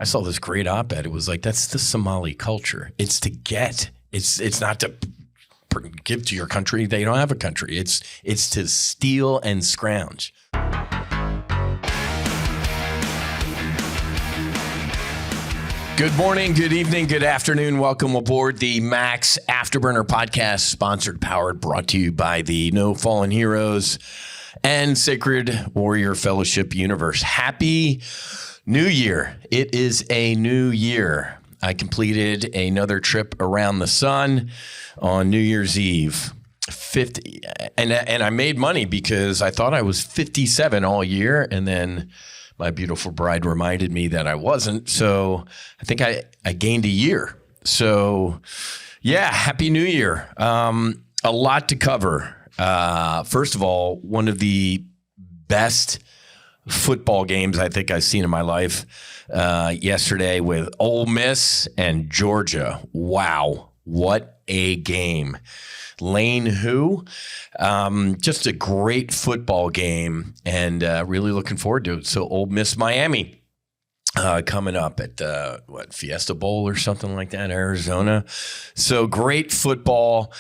I saw this great op-ed. It was like, that's the Somali culture. It's to get. It's not to give to your country. They don't have a country. It's to steal and scrounge. Good morning, good evening, good afternoon. Welcome aboard the Max Afterburner podcast, sponsored, powered, brought to you by the No Fallen Heroes and Sacred Warrior Fellowship universe. Happy New Year. It is a new year. I completed another trip around the sun on New Year's Eve. 50, and I made money because I thought I was 57 all year, and then my beautiful bride reminded me that I wasn't. So I think I gained a year. So yeah, Happy New Year. A lot to cover. First of all, one of the best football games I think I've seen in my life yesterday with Ole Miss and Georgia. Wow, what a game. Lane who? Just a great football game, and really looking forward to it. So Ole Miss Miami coming up at Fiesta Bowl or something like that, Arizona. So great football.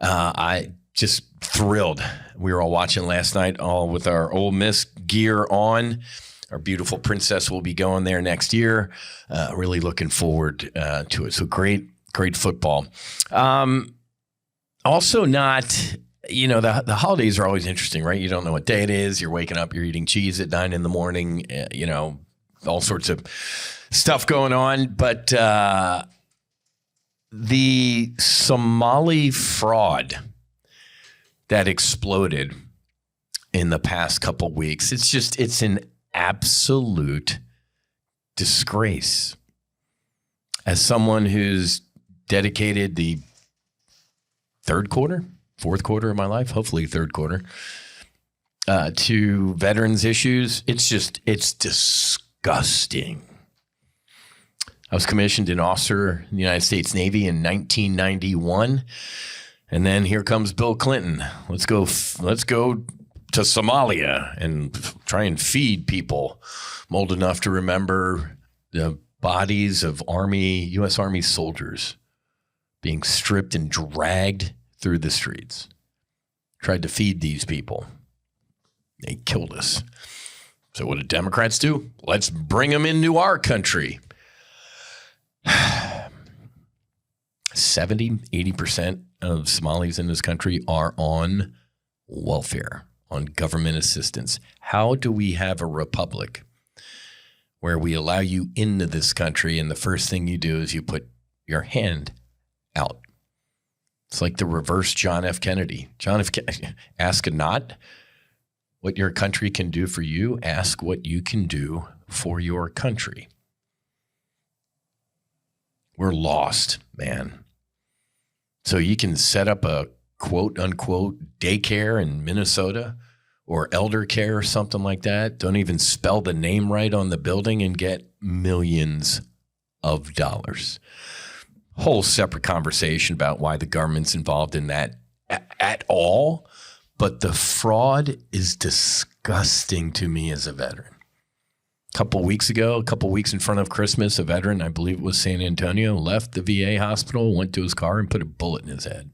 I just thrilled. We were all watching last night, all with our Ole Miss gear on. Our beautiful princess will be going there next year. Really looking forward to it. So great football. Also not, the holidays are always interesting, right? You don't know what day it is. You're waking up, you're eating cheese at 9 a.m, all sorts of stuff going on. But the Somali fraud that exploded in the past couple weeks, it's an absolute disgrace. As someone who's dedicated the fourth quarter of my life, hopefully third quarter, to veterans issues, it's disgusting. I was commissioned an officer in the United States Navy in 1991, and then here comes Bill Clinton. Let's go to Somalia and try and feed people. I'm old enough to remember the bodies of U.S. Army soldiers being stripped and dragged through the streets. Tried to feed these people. They killed us. So what did Democrats do? Let's bring them into our country. 70-80% of Somalis in this country are on welfare, on government assistance. How do we have a republic where we allow you into this country and the first thing you do is you put your hand out? It's like the reverse John F. Kennedy. John F. Kennedy, ask not what your country can do for you. Ask what you can do for your country. We're lost, man. So you can set up a quote unquote daycare in Minnesota or elder care or something like that. Don't even spell the name right on the building and get millions of dollars. Whole separate conversation about why the government's involved in that at all. But the fraud is disgusting to me as a veteran. A couple weeks in front of Christmas, a veteran, I believe it was San Antonio, left the VA hospital, went to his car and put a bullet in his head.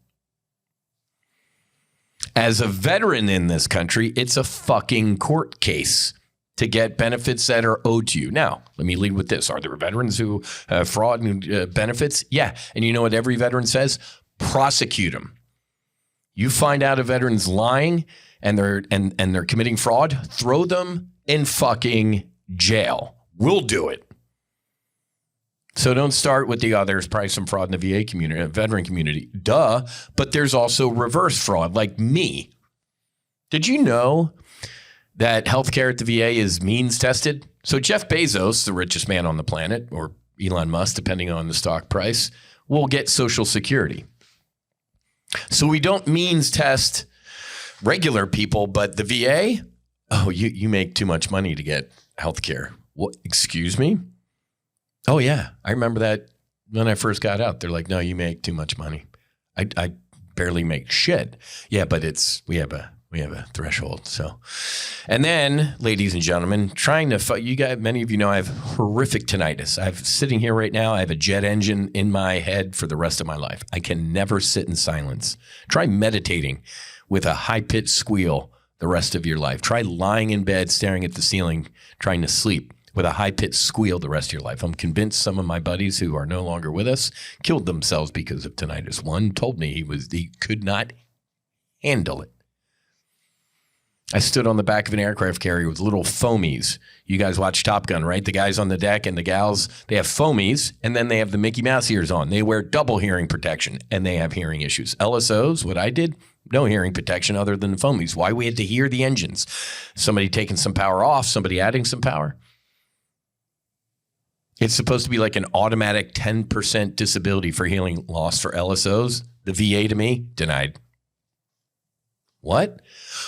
As a veteran in this country, it's a fucking court case to get benefits that are owed to you. Now, let me lead with this. Are there veterans who have fraud and benefits? Yeah. And you know what every veteran says? Prosecute them. You find out a veteran's lying and they're committing fraud, throw them in fucking jail. We'll do it. So don't start with there's probably some fraud in the VA community, veteran community. Duh. But there's also reverse fraud, like me. Did you know that healthcare at the VA is means tested? So Jeff Bezos, the richest man on the planet, or Elon Musk, depending on the stock price, will get Social Security. So we don't means test regular people, but the VA, you make too much money to get healthcare. What? Excuse me? Oh yeah, I remember that when I first got out. They're like, no, you make too much money. I barely make shit. Yeah, but we have We have a threshold. So, and then, ladies and gentlemen, trying to fight. You guys, many of you know I have horrific tinnitus. I'm sitting here right now. I have a jet engine in my head for the rest of my life. I can never sit in silence. Try meditating with a high-pitched squeal the rest of your life. Try lying in bed, staring at the ceiling, trying to sleep with a high-pitched squeal the rest of your life. I'm convinced some of my buddies who are no longer with us killed themselves because of tinnitus. One told me he could not handle it. I stood on the back of an aircraft carrier with little foamies. You guys watch Top Gun, right? The guys on the deck and the gals, they have foamies, and then they have the Mickey Mouse ears on. They wear double hearing protection, and they have hearing issues. LSOs, what I did, no hearing protection other than the foamies. Why? We had to hear the engines. Somebody taking some power off, somebody adding some power. It's supposed to be like an automatic 10% disability for hearing loss for LSOs. The VA to me, denied. What?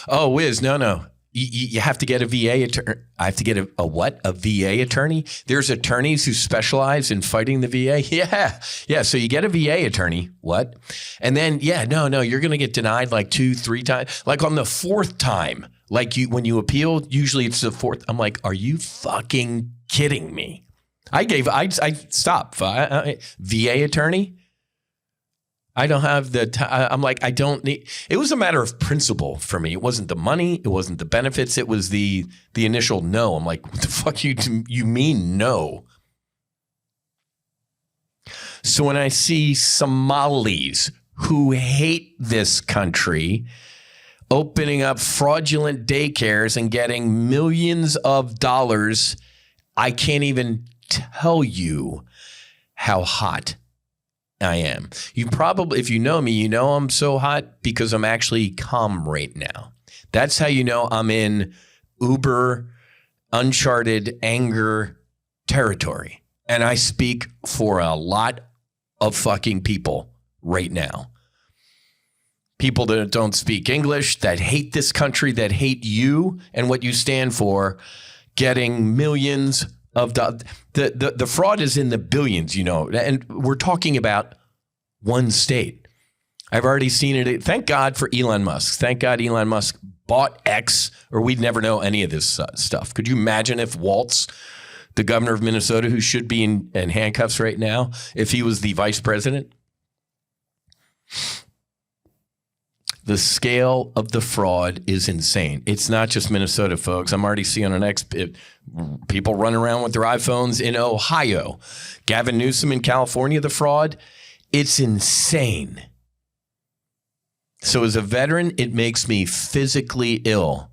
Oh, Whiz, no. You have to get a VA attorney. I have to get a what? A VA attorney? There's attorneys who specialize in fighting the VA? Yeah. So you get a VA attorney. What? And then, no, you're going to get denied like 2-3 times. Like on the fourth time, like when you appeal, usually it's the fourth. I'm like, are you fucking kidding me? I stop. VA attorney? I don't have the I'm like, I don't need. It was a matter of principle for me. It wasn't the money. It wasn't the benefits. It was the initial no. I'm like, what the fuck you mean no? So when I see Somalis who hate this country opening up fraudulent daycares and getting millions of dollars, I can't even tell you how hot I am. You probably, if you know me, you know I'm so hot because I'm actually calm right now. That's how you know I'm in uber, uncharted anger territory. And I speak for a lot of fucking people right now. People that don't speak English, that hate this country, that hate you and what you stand for, getting millions of dollars. The fraud is in the billions, you know, and we're talking about one state. I've already seen it. Thank God for Elon Musk. Thank God Elon Musk bought X, or we'd never know any of this stuff. Could you imagine if Waltz, the governor of Minnesota, who should be in handcuffs right now, if he was the vice president? The scale of the fraud is insane. It's not just Minnesota, folks. I'm already seeing on X people running around with their iPhones in Ohio. Gavin Newsom in California, the fraud, it's insane. So as a veteran, it makes me physically ill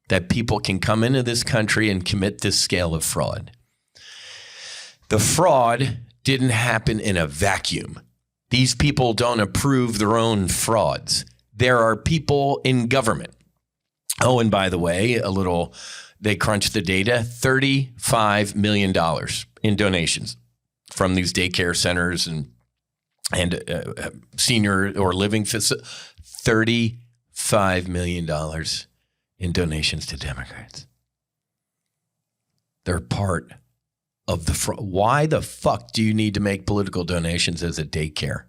that people can come into this country and commit this scale of fraud. The fraud didn't happen in a vacuum. These people don't approve their own frauds. There are people in government. Oh, and by the way, they crunched the data, $35 million in donations from these daycare centers and senior or living facilities. $35 million in donations to Democrats. They're part of the fraud. Why the fuck do you need to make political donations as a daycare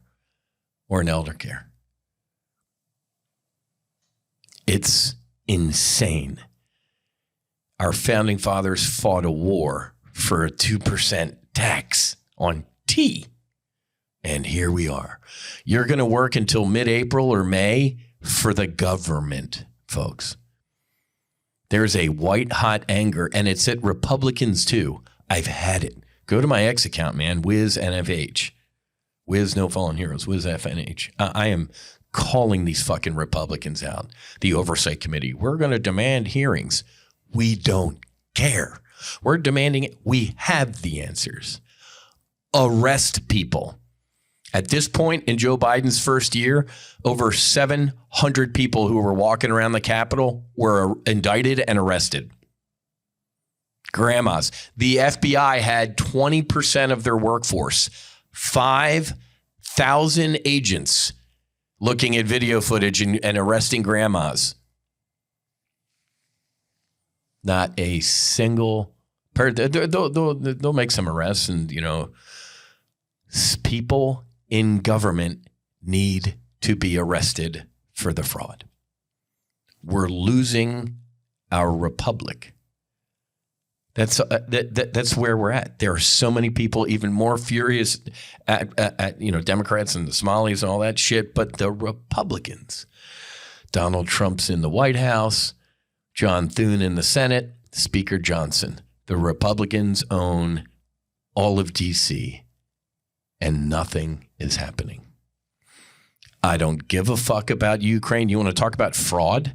or an elder care? It's insane. Our founding fathers fought a war for a 2% tax on tea. And here we are. You're going to work until mid-April or May for the government, folks. There's a white-hot anger, and it's at Republicans, too. I've had it. Go to my X account, man, Whiz NFH. Whiz No Fallen Heroes, Whiz FNH. I am calling these fucking Republicans out. The Oversight Committee. We're going to demand hearings. We don't care. We're demanding it. We have the answers. Arrest people. At this point in Joe Biden's first year, over 700 people who were walking around the Capitol were indicted and arrested. Grandmas. The FBI had 20% of their workforce, 5,000 agents looking at video footage and arresting grandmas. Not a single person. They'll make some arrests, and, you know, people in government need to be arrested for the fraud. We're losing our republic. That's where we're at. There are so many people even more furious at Democrats and the Somalis and all that shit, but the Republicans. Donald Trump's in the White House, John Thune in the Senate, Speaker Johnson. The Republicans own all of D.C., and nothing is happening. I don't give a fuck about Ukraine. You want to talk about fraud?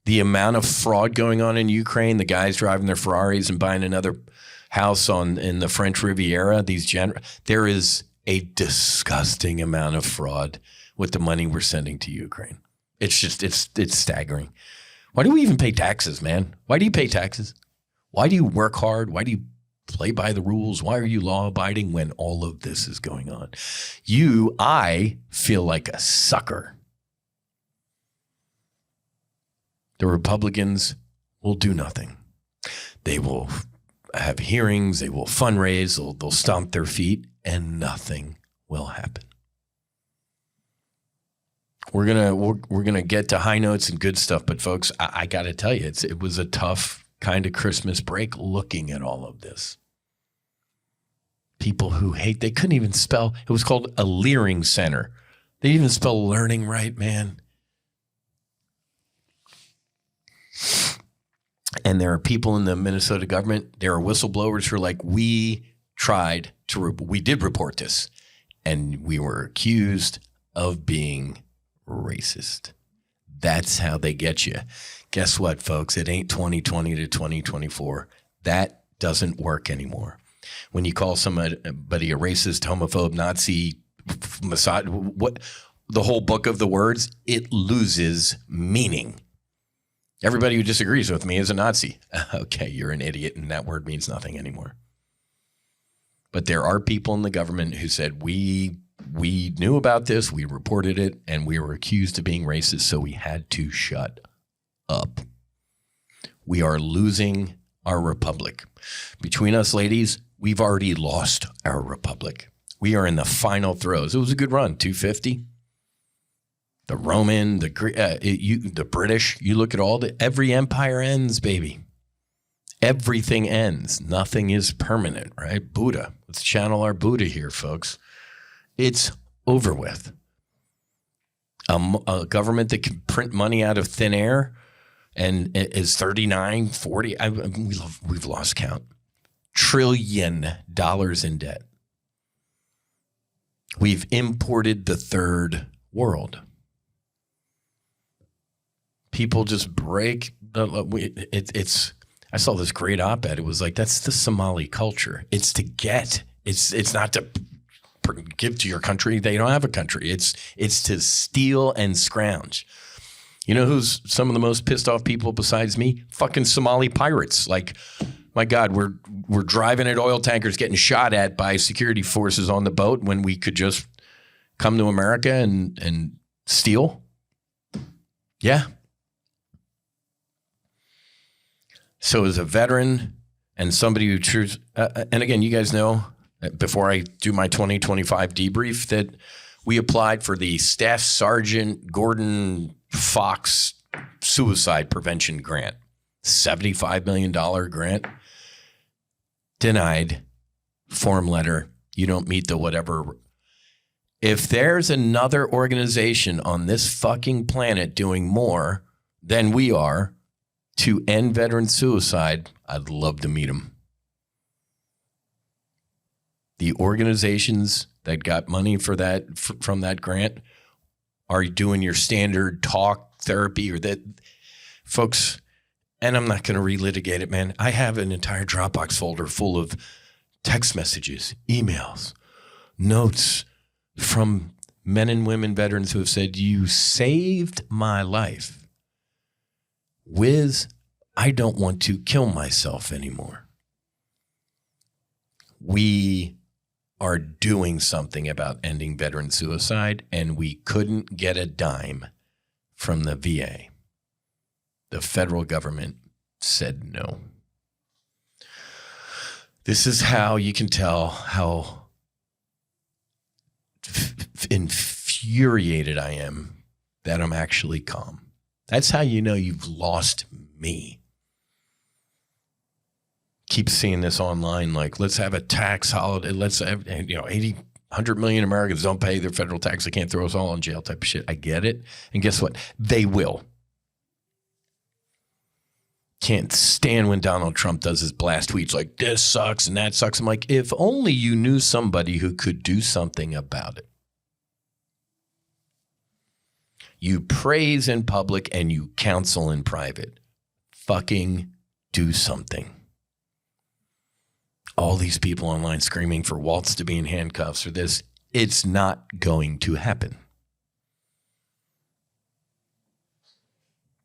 The amount of fraud going on in Ukraine, the guys driving their Ferraris and buying another house in the French Riviera, there is a disgusting amount of fraud with the money we're sending to Ukraine. It's just, it's staggering. Why do we even pay taxes, man? Why do you pay taxes? Why do you work hard? Why do you play by the rules? Why are you law abiding when all of this is going on? I feel like a sucker. The Republicans will do nothing. They will have hearings. They will fundraise. They'll stomp their feet, and nothing will happen. We're gonna get to high notes and good stuff, but folks, I got to tell you, it was a tough kind of Christmas break looking at all of this. People who hate, they couldn't even spell. It was called a Leering Center. They didn't even spell learning right, man. And there are people in the Minnesota government, there are whistleblowers who are like, we did report this, and we were accused of being racist. That's how they get you. Guess what, folks? It ain't 2020 to 2024. That doesn't work anymore. When you call somebody a racist, homophobe, Nazi, what the whole book of the words, it loses meaning. Everybody who disagrees with me is a Nazi. Okay, you're an idiot, and that word means nothing anymore. But there are people in the government who said, we knew about this, we reported it, and we were accused of being racist, so we had to shut up. We are losing our republic. Between us, ladies, we've already lost our republic. We are in the final throes. It was a good run, 250. The Roman, the British, you look at every empire ends, baby. Everything ends. Nothing is permanent, right? Buddha. Let's channel our Buddha here, folks. It's over with. A government that can print money out of thin air and is 39, 40. We've lost count. $1 trillion in debt. We've imported the third world. People just break. I saw this great op-ed. It was like, that's the Somali culture. It's to get. It's not to give to your country. They don't have a country. It's to steal and scrounge. You know who's some of the most pissed off people besides me? Fucking Somali pirates. Like, my God, we're driving at oil tankers getting shot at by security forces on the boat when we could just come to America and steal. Yeah. So as a veteran and somebody who chooses, and again, you guys know, before I do my 2025 debrief, that we applied for the Staff Sergeant Gordon Fox Suicide Prevention Grant, $75 million grant. Denied. Form letter. You don't meet the whatever. If there's another organization on this fucking planet doing more than we are to end veteran suicide, I'd love to meet them. The organizations that got money for that from that grant are doing your standard talk therapy or that, folks. And I'm not going to relitigate it, man. I have an entire Dropbox folder full of text messages, emails, notes from men and women veterans who have said, you saved my life. Whiz, I don't want to kill myself anymore. We are doing something about ending veteran suicide, and we couldn't get a dime from the VA. The federal government said no. This is how you can tell how infuriated I am that I'm actually calm. That's how you know you've lost me. Keep seeing this online, like, let's have a tax holiday. Let's have, 100 million Americans don't pay their federal tax. They can't throw us all in jail type of shit. I get it. And guess what? They will. Can't stand when Donald Trump does his blast tweets like, this sucks and that sucks. I'm like, if only you knew somebody who could do something about it. You praise in public and you counsel in private. Fucking do something. All these people online screaming for Waltz to be in handcuffs or this, it's not going to happen.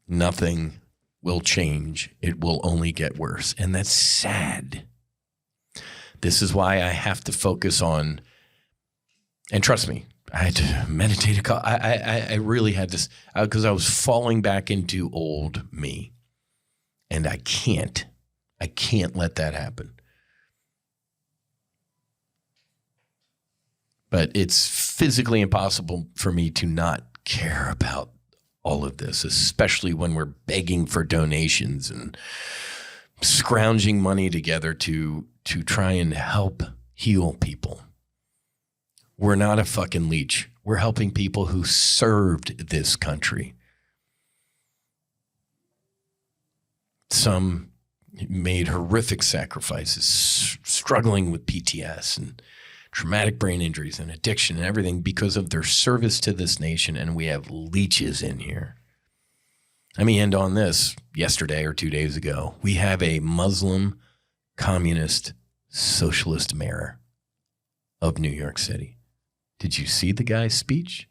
Nothing will change. It will only get worse. And that's sad. This is why I have to focus on, and trust me, I had to meditate. I really had this, because I was falling back into old me. And I can't let that happen. But it's physically impossible for me to not care about all of this, especially when we're begging for donations and scrounging money together to try and help heal people. We're not a fucking leech. We're helping people who served this country. Some made horrific sacrifices, struggling with PTS and traumatic brain injuries and addiction and everything because of their service to this nation, and we have leeches in here. Let me end on this. Yesterday or 2 days ago, we have a Muslim, communist, socialist mayor of New York City. Did you see the guy's speech?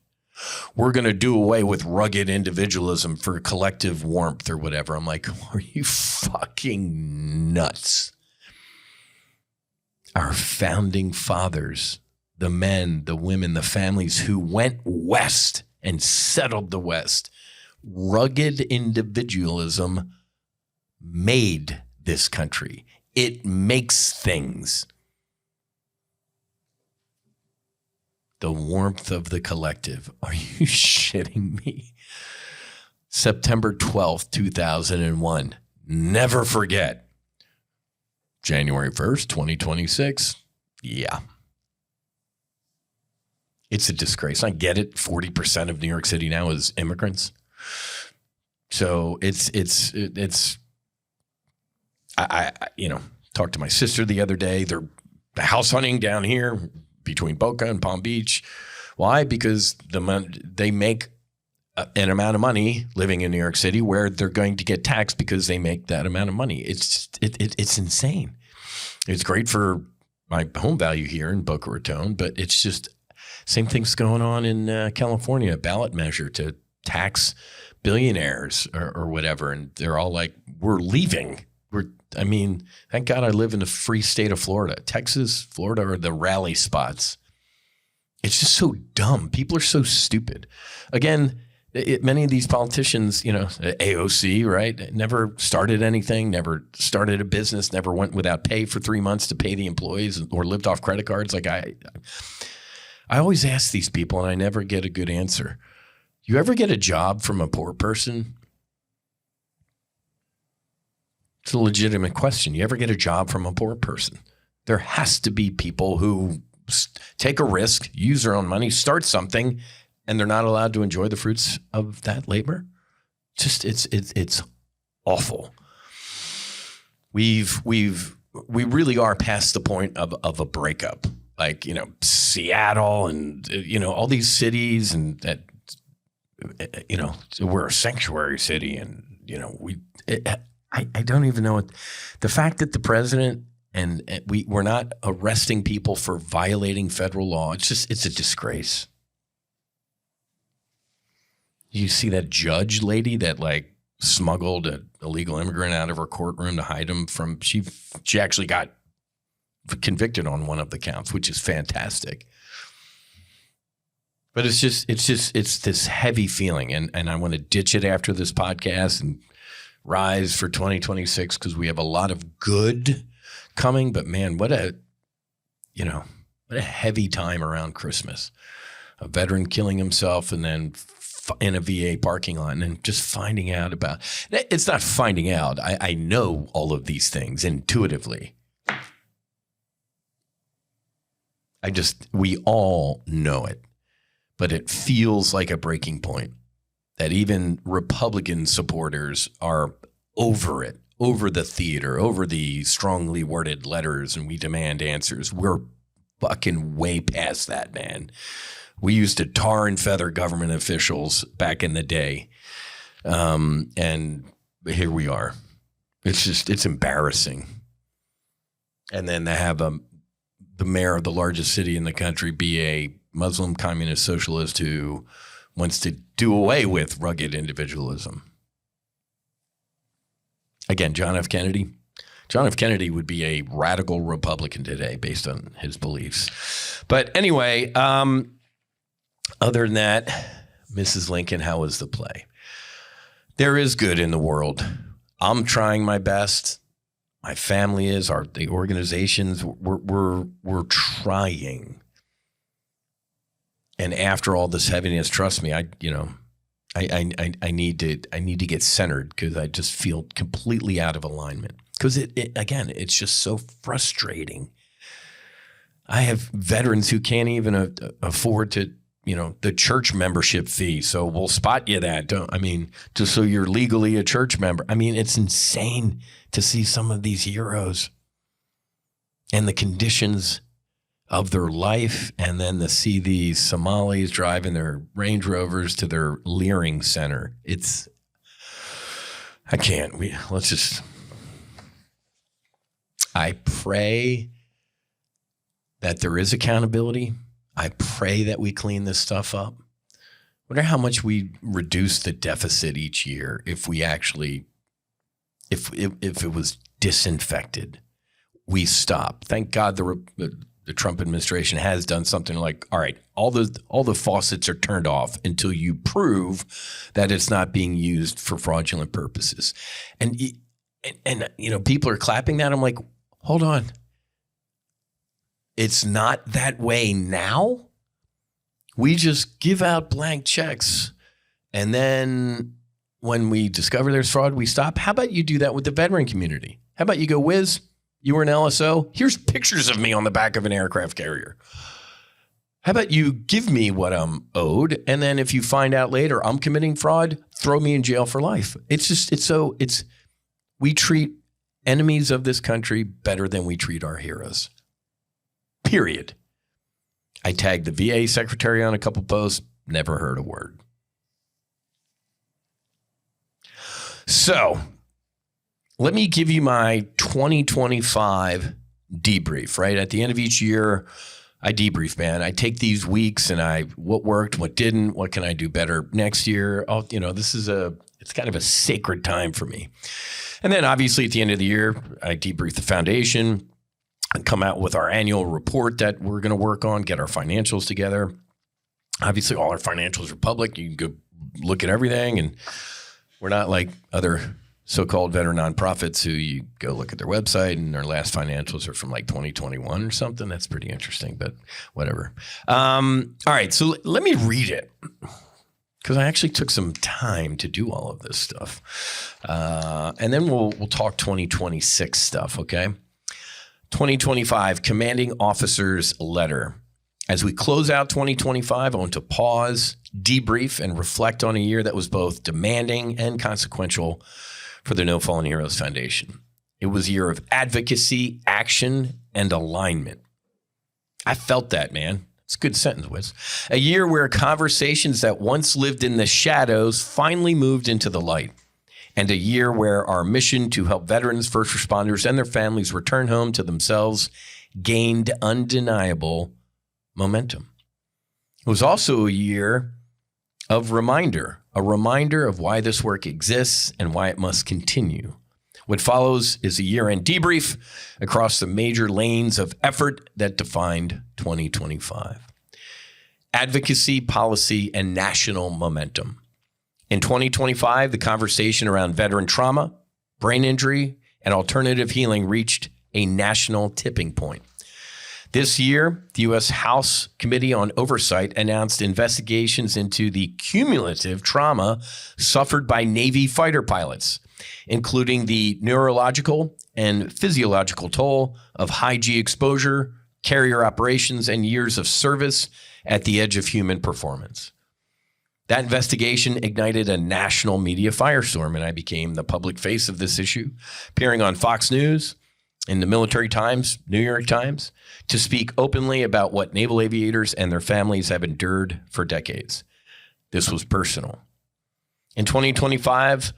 We're going to do away with rugged individualism for collective warmth or whatever. I'm like, are you fucking nuts? Our founding fathers, the men, the women, the families who went west and settled the West, rugged individualism made this country. It makes things. The warmth of the collective. Are you shitting me? September 12th, 2001. Never forget. January 1st, 2026. Yeah. It's a disgrace. I get it. 40% of New York City now is immigrants. So I talked to my sister the other day. They're house hunting down here between Boca and Palm Beach. Why? Because they make an amount of money living in New York City where they're going to get taxed because they make that amount of money. It's insane. It's great for my home value here in Boca Raton, but it's just same thing's going on in California, a ballot measure to tax billionaires or whatever. And they're all like, we're leaving. Thank God I live in the free state of Florida. Texas, Florida are the rally spots. It's just so dumb. People are so stupid. Again, many of these politicians, AOC, right, never started anything, never started a business, never went without pay for 3 months to pay the employees or lived off credit cards. Like I always ask these people and I never get a good answer. You ever get a job from a poor person? It's a legitimate question. You ever get a job from a poor person? There has to be people who take a risk, use their own money, start something, and they're not allowed to enjoy the fruits of that labor. Just it's awful. We really are past the point of a breakup. Like, Seattle and all these cities, and that we're a sanctuary city, and I don't even know what the fact that the president and we're not arresting people for violating federal law. It's a disgrace. You see that judge lady that smuggled an illegal immigrant out of her courtroom to hide him from, she actually got convicted on one of the counts, which is fantastic. But it's this heavy feeling. And I want to ditch it after this podcast and rise for 2026 because we have a lot of good coming. But man, what a heavy time around Christmas. A veteran killing himself and then in a VA parking lot and just finding out about it's not finding out. I know all of these things intuitively. We all know it, but it feels like a breaking point that even Republican supporters are over it, over the theater, over the strongly worded letters, and we demand answers. We're fucking way past that, man. We used to tar and feather government officials back in the day. And here we are. It's embarrassing. And then to have the mayor of the largest city in the country be a Muslim communist socialist who wants to do away with rugged individualism. Again, John F. Kennedy. John F. Kennedy would be a radical Republican today based on his beliefs. But anyway, other than that, Mrs. Lincoln, how was the play? There is good in the world. I'm trying my best. My family is, the organizations, we're trying. And after all this heaviness, trust me, I need to get centered because I just feel completely out of alignment. Because it's just so frustrating. I have veterans who can't even afford to, the church membership fee. So we'll spot you that. Just so you're legally a church member. It's insane to see some of these heroes and the conditions of their life, and then to see these Somalis driving their Range Rovers to their Leering Center. I pray that there is accountability. I pray that we clean this stuff up. Wonder how much we reduce the deficit each year if we actually, if it was disinfected. We stop. Thank God the Trump administration has done something like, all right, all the faucets are turned off until you prove that it's not being used for fraudulent purposes. And people are clapping that. I'm like, hold on. It's not that way now. We just give out blank checks. And then when we discover there's fraud, we stop. How about you do that with the veteran community? How about you go, Whiz, you were an LSO. Here's pictures of me on the back of an aircraft carrier. How about you give me what I'm owed? And then if you find out later I'm committing fraud, throw me in jail for life. We treat enemies of this country better than we treat our heroes. Period. I tagged the VA secretary on a couple posts, never heard a word. So let me give you my 2025 debrief, right? At the end of each year, I debrief, man. I take these weeks and what worked, what didn't, what can I do better next year? It's kind of a sacred time for me. And then obviously at the end of the year, I debrief the foundation and come out with our annual report that we're going to work on, get our financials together. Obviously all our financials are public. You can go look at everything, and we're not like other so-called veteran nonprofits who you go look at their website and their last financials are from like 2021 or something. That's pretty interesting, but whatever. All right, so let me read it because I actually took some time to do all of this stuff. And then we'll talk 2026 stuff, okay? 2025 Commanding Officer's Letter. As we close out 2025, I want to pause, debrief, and reflect on a year that was both demanding and consequential for the No Fallen Heroes Foundation. It was a year of advocacy, action, and alignment. I felt that, man. It's a good sentence, Whiz. A year where conversations that once lived in the shadows finally moved into the light. And a year where our mission to help veterans, first responders, and their families return home to themselves gained undeniable momentum. It was also a year of a reminder of why this work exists and why it must continue. What follows is a year-end debrief across the major lanes of effort that defined 2025. Advocacy, policy, and national momentum. In 2025, the conversation around veteran trauma, brain injury, and alternative healing reached a national tipping point. This year, the U.S. House Committee on Oversight announced investigations into the cumulative trauma suffered by Navy fighter pilots, including the neurological and physiological toll of high G exposure, carrier operations, and years of service at the edge of human performance. That investigation ignited a national media firestorm, and I became the public face of this issue, appearing on Fox News, in the Military Times, New York Times, to speak openly about what naval aviators and their families have endured for decades. This was personal. In 2025,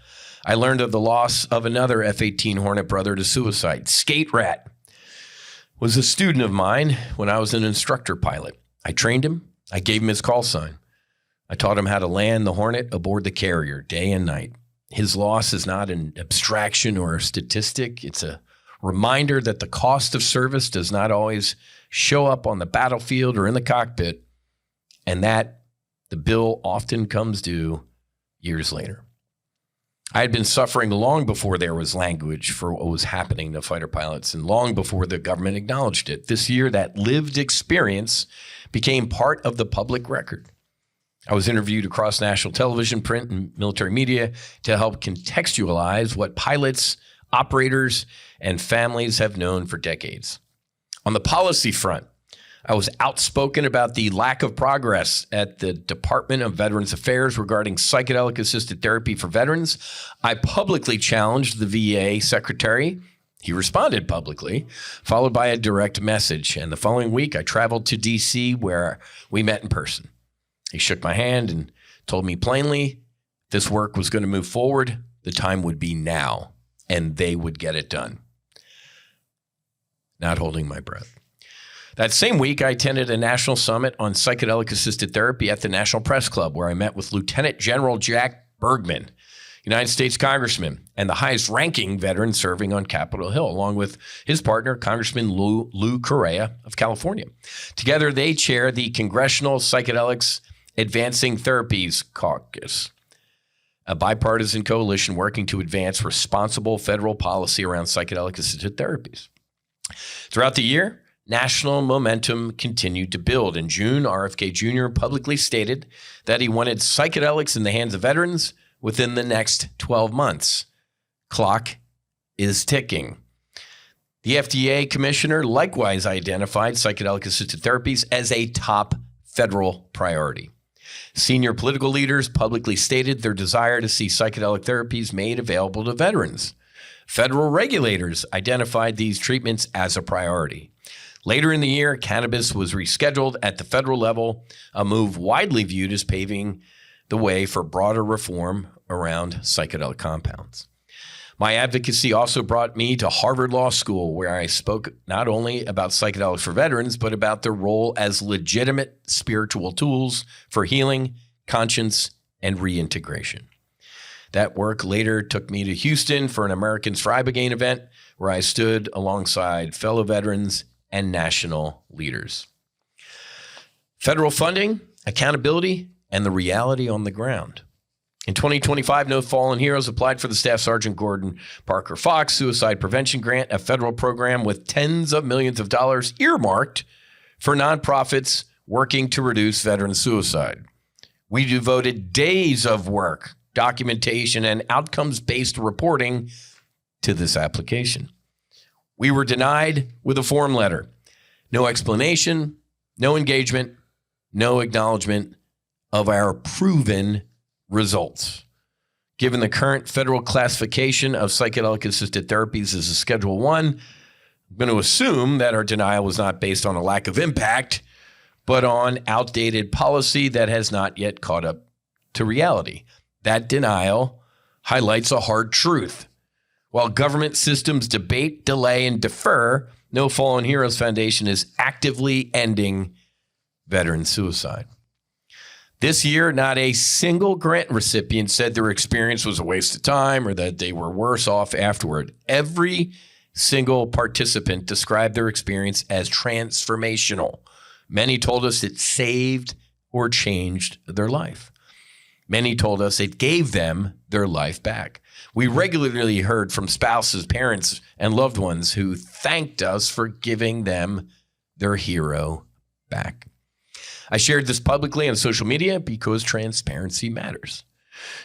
I learned of the loss of another F-18 Hornet brother to suicide. Skate Rat was a student of mine when I was an instructor pilot. I trained him. I gave him his call sign. I taught him how to land the Hornet aboard the carrier day and night. His loss is not an abstraction or a statistic. It's a reminder that the cost of service does not always show up on the battlefield or in the cockpit, and that the bill often comes due years later. I had been suffering long before there was language for what was happening to fighter pilots and long before the government acknowledged it. This year, that lived experience became part of the public record. I was interviewed across national television, print, and military media to help contextualize what pilots, operators, and families have known for decades. On the policy front, I was outspoken about the lack of progress at the Department of Veterans Affairs regarding psychedelic-assisted therapy for veterans. I publicly challenged the VA secretary. He responded publicly, followed by a direct message. And the following week, I traveled to D.C. where we met in person. He shook my hand and told me plainly this work was going to move forward. The time would be now, and they would get it done. Not holding my breath. That same week, I attended a national summit on psychedelic-assisted therapy at the National Press Club, where I met with Lieutenant General Jack Bergman, United States Congressman, and the highest-ranking veteran serving on Capitol Hill, along with his partner, Congressman Lou Correa of California. Together, they chair the Congressional Psychedelics Advancing Therapies Caucus, a bipartisan coalition working to advance responsible federal policy around psychedelic-assisted therapies. Throughout the year, national momentum continued to build. In June, RFK Jr. publicly stated that he wanted psychedelics in the hands of veterans within the next 12 months. Clock is ticking. The FDA commissioner likewise identified psychedelic-assisted therapies as a top federal priority. Senior political leaders publicly stated their desire to see psychedelic therapies made available to veterans. Federal regulators identified these treatments as a priority. Later in the year, cannabis was rescheduled at the federal level, a move widely viewed as paving the way for broader reform around psychedelic compounds. My advocacy also brought me to Harvard Law School, where I spoke not only about psychedelics for veterans, but about their role as legitimate spiritual tools for healing, conscience, and reintegration. That work later took me to Houston for an Americans for Ibogaine event, where I stood alongside fellow veterans and national leaders. Federal funding, accountability, and the reality on the ground. In 2025, No Fallen Heroes applied for the Staff Sergeant Gordon Parker Fox Suicide Prevention Grant, a federal program with tens of millions of dollars earmarked for nonprofits working to reduce veteran suicide. We devoted days of work, documentation, and outcomes-based reporting to this application. We were denied with a form letter. No explanation, no engagement, no acknowledgement of our proven results. Given the current federal classification of psychedelic-assisted therapies as a Schedule I, I'm going to assume that our denial was not based on a lack of impact, but on outdated policy that has not yet caught up to reality. That denial highlights a hard truth. While government systems debate, delay, and defer, No Fallen Heroes Foundation is actively ending veteran suicide. This year, not a single grant recipient said their experience was a waste of time or that they were worse off afterward. Every single participant described their experience as transformational. Many told us it saved or changed their life. Many told us it gave them their life back. We regularly heard from spouses, parents, and loved ones who thanked us for giving them their hero back. I shared this publicly on social media because transparency matters.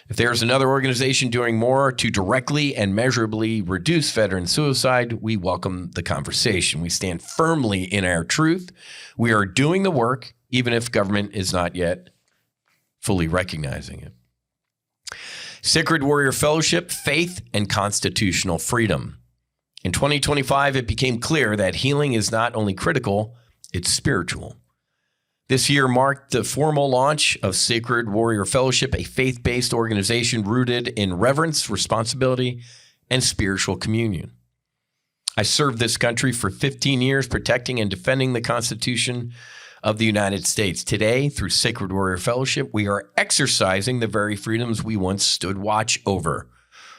If there's another organization doing more to directly and measurably reduce veteran suicide, we welcome the conversation. We stand firmly in our truth. We are doing the work, even if government is not yet fully recognizing it. Sacred Warrior Fellowship, Faith and Constitutional Freedom. In 2025, it became clear that healing is not only critical, it's spiritual. This year marked the formal launch of Sacred Warrior Fellowship, a faith-based organization rooted in reverence, responsibility, and spiritual communion. I served this country for 15 years, protecting and defending the Constitution of the United States. Today, through Sacred Warrior Fellowship, we are exercising the very freedoms we once stood watch over.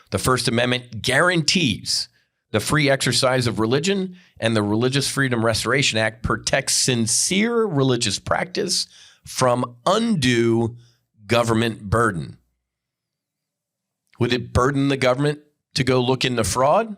The First Amendment guarantees the free exercise of religion, and the Religious Freedom Restoration Act protects sincere religious practice from undue government burden. Would it burden the government to go look into fraud?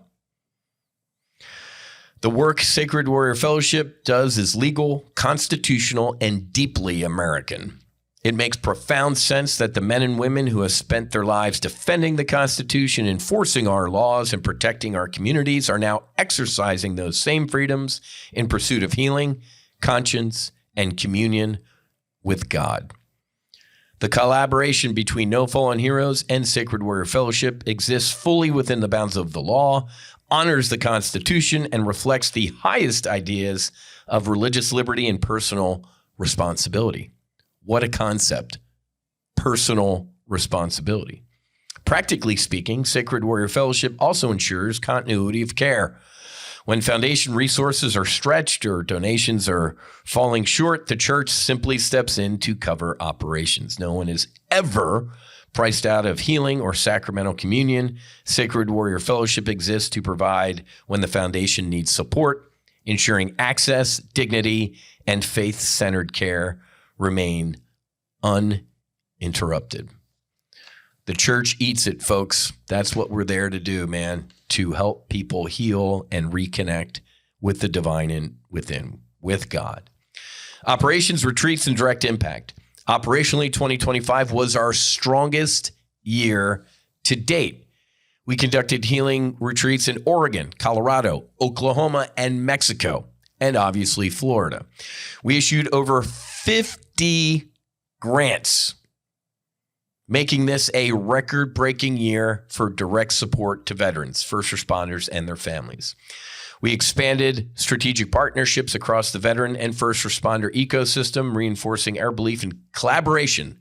The work Sacred Warrior Fellowship does is legal, constitutional, and deeply American. It makes profound sense that the men and women who have spent their lives defending the Constitution, enforcing our laws, and protecting our communities are now exercising those same freedoms in pursuit of healing, conscience, and communion with God. The collaboration between No Fallen Heroes and Sacred Warrior Fellowship exists fully within the bounds of the law, honors the Constitution, and reflects the highest ideas of religious liberty and personal responsibility. What a concept. Personal responsibility. Practically speaking, Sacred Warrior Fellowship also ensures continuity of care. When foundation resources are stretched or donations are falling short, the church simply steps in to cover operations. No one is ever priced out of healing or sacramental communion. Sacred Warrior Fellowship exists to provide when the foundation needs support, ensuring access, dignity, and faith-centered care remain uninterrupted. The church eats it, folks. That's what we're there to do, man, to help people heal and reconnect with the divine within, with God. Operations, retreats, and direct impact. Operationally, 2025 was our strongest year to date. We conducted healing retreats in Oregon, Colorado, Oklahoma, and Mexico, and obviously Florida. We issued over 50 grants, making this a record-breaking year for direct support to veterans, first responders, and their families. We expanded strategic partnerships across the veteran and first responder ecosystem, reinforcing our belief in collaboration,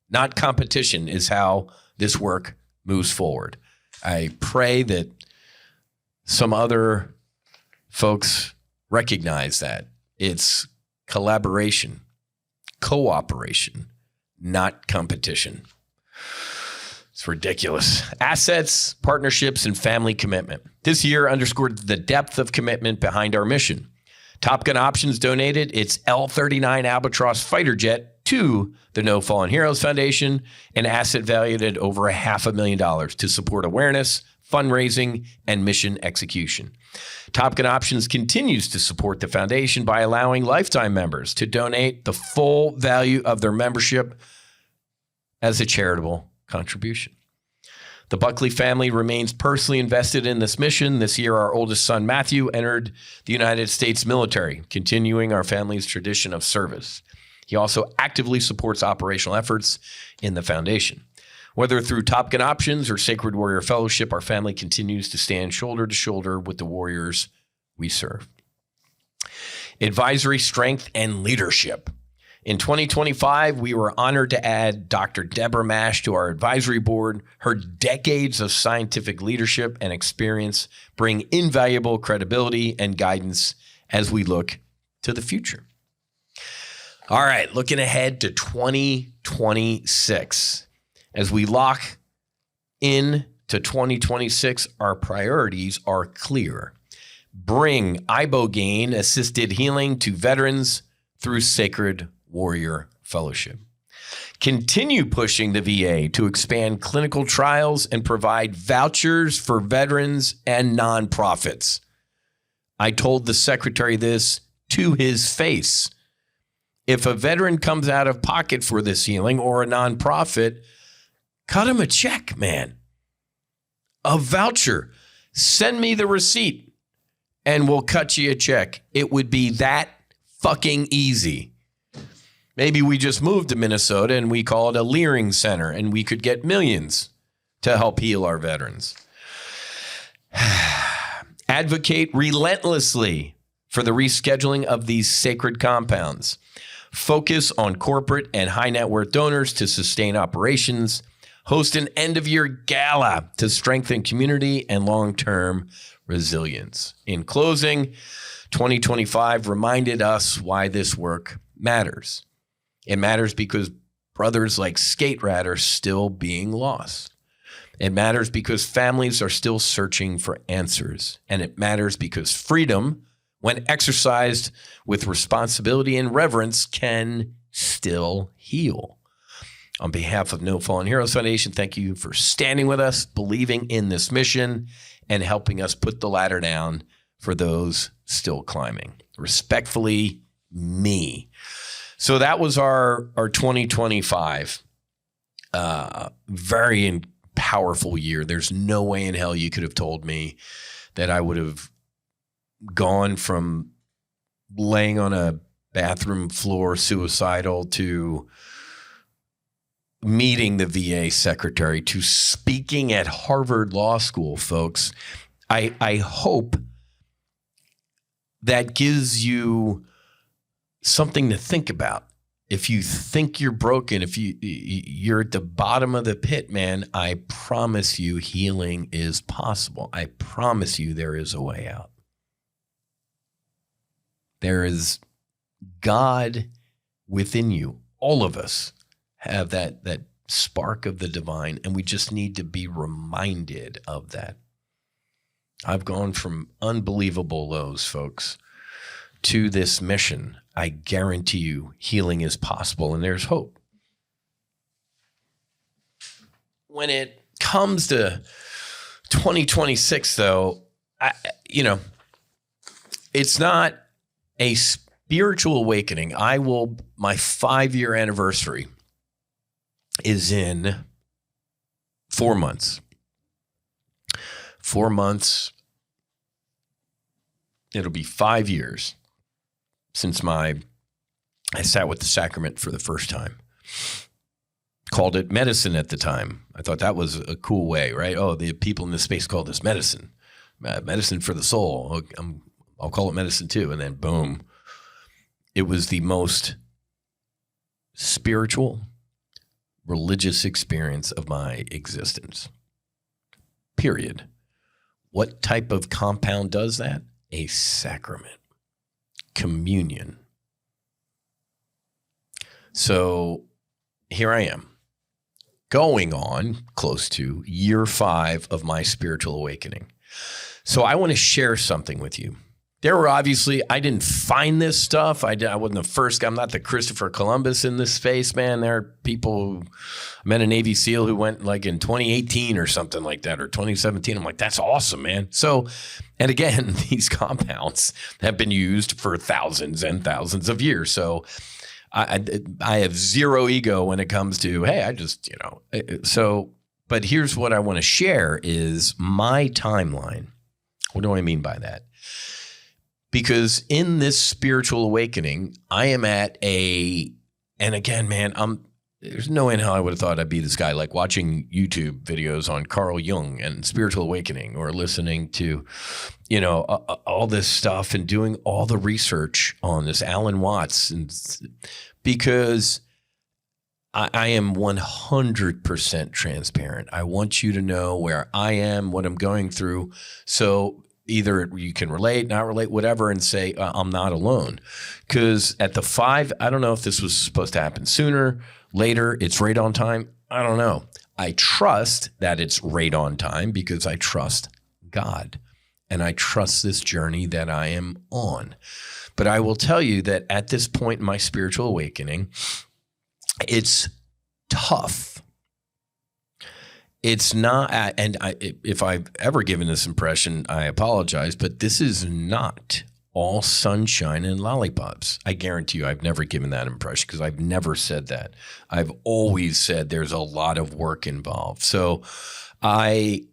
not competition, is how this work moves forward. I pray that some other folks recognize that it's collaboration, cooperation, not competition. It's ridiculous. Assets, partnerships, and family commitment. This year underscored the depth of commitment behind our mission. Top Gun Options donated its L-39 Albatross fighter jet to the No Fallen Heroes Foundation, an asset valued at over $500,000 to support awareness, fundraising, and mission execution. Top Gun Options continues to support the foundation by allowing lifetime members to donate the full value of their membership as a charitable contribution. The Buckley family remains personally invested in this mission. This year, our oldest son, Matthew, entered the United States military, continuing our family's tradition of service. He also actively supports operational efforts in the foundation. Whether through Top Gun Options or Sacred Warrior Fellowship, our family continues to stand shoulder to shoulder with the warriors we serve. Advisory, strength, and leadership. In 2025, we were honored to add Dr. Deborah Mash to our advisory board. Her decades of scientific leadership and experience bring invaluable credibility and guidance as we look to the future. All right, looking ahead to 2026. As we lock in to 2026, our priorities are clear. Bring ibogaine assisted healing to veterans through Sacred Warrior Fellowship. Continue pushing the VA to expand clinical trials and provide vouchers for veterans and nonprofits. I told the secretary this to his face. If a veteran comes out of pocket for this healing or a nonprofit, cut him a check, man. A voucher. Send me the receipt and we'll cut you a check. It would be that fucking easy. Maybe we just moved to Minnesota and we call it a Leering Center and we could get millions to help heal our veterans. Advocate relentlessly for the rescheduling of these sacred compounds. Focus on corporate and high net worth donors to sustain operations. Host an end-of-year gala to strengthen community and long-term resilience. In closing, 2025 reminded us why this work matters. It matters because brothers like Skate Rat are still being lost. It matters because families are still searching for answers. And it matters because freedom, when exercised with responsibility and reverence, can still heal. On behalf of No Fallen Heroes Foundation, thank you for standing with us, believing in this mission, and helping us put the ladder down for those still climbing. Respectfully, me. So that was our 2025. Very powerful year. There's no way in hell you could have told me that I would have gone from laying on a bathroom floor suicidal to meeting the VA secretary to speaking at Harvard Law School, folks. I hope that gives you something to think about. If you think you're broken, if you're at the bottom of the pit, man, I promise you healing is possible. I promise you there is a way out. There is God within you. All of us have that spark of the divine, and we just need to be reminded of that. I've gone from unbelievable lows, folks, to this mission. I guarantee you healing is possible, and there's hope. When it comes to 2026, though, it's not a spiritual awakening. My 5-year anniversary is in 4 months. 4 months. It'll be 5 years since I sat with the sacrament for the first time. Called it medicine at the time. I thought that was a cool way, right? Oh, the people in this space call this medicine. Medicine for the soul. I'll call it medicine too. And then boom. It was the most spiritual, religious experience of my existence. Period. What type of compound does that? A sacrament. Communion. So here I am, going on close to year 5 of my spiritual awakening. So I want to share something with you. There were obviously, I didn't find this stuff. I wasn't the first guy. I'm not the Christopher Columbus in this space, man. There are people, I met a Navy SEAL who went like in 2018 or something like that, or 2017. I'm like, that's awesome, man. So, and again, these compounds have been used for thousands and thousands of years. So I have zero ego when it comes to, hey, I just, but here's what I want to share is my timeline. What do I mean by that? Because in this spiritual awakening, I am at and again, man, there's no way in hell I would have thought I'd be this guy, like watching YouTube videos on Carl Jung and spiritual awakening, or listening to, all this stuff and doing all the research on this Alan Watts. And because I am 100% transparent. I want you to know where I am, what I'm going through. So either you can relate, not relate, whatever, and say, I'm not alone. Because at the 5, I don't know if this was supposed to happen sooner, later, it's right on time. I don't know. I trust that it's right on time because I trust God and I trust this journey that I am on. But I will tell you that at this point in my spiritual awakening, it's tough. It's not, if I've ever given this impression, I apologize, but this is not all sunshine and lollipops. I guarantee you I've never given that impression because I've never said that. I've always said there's a lot of work involved. So I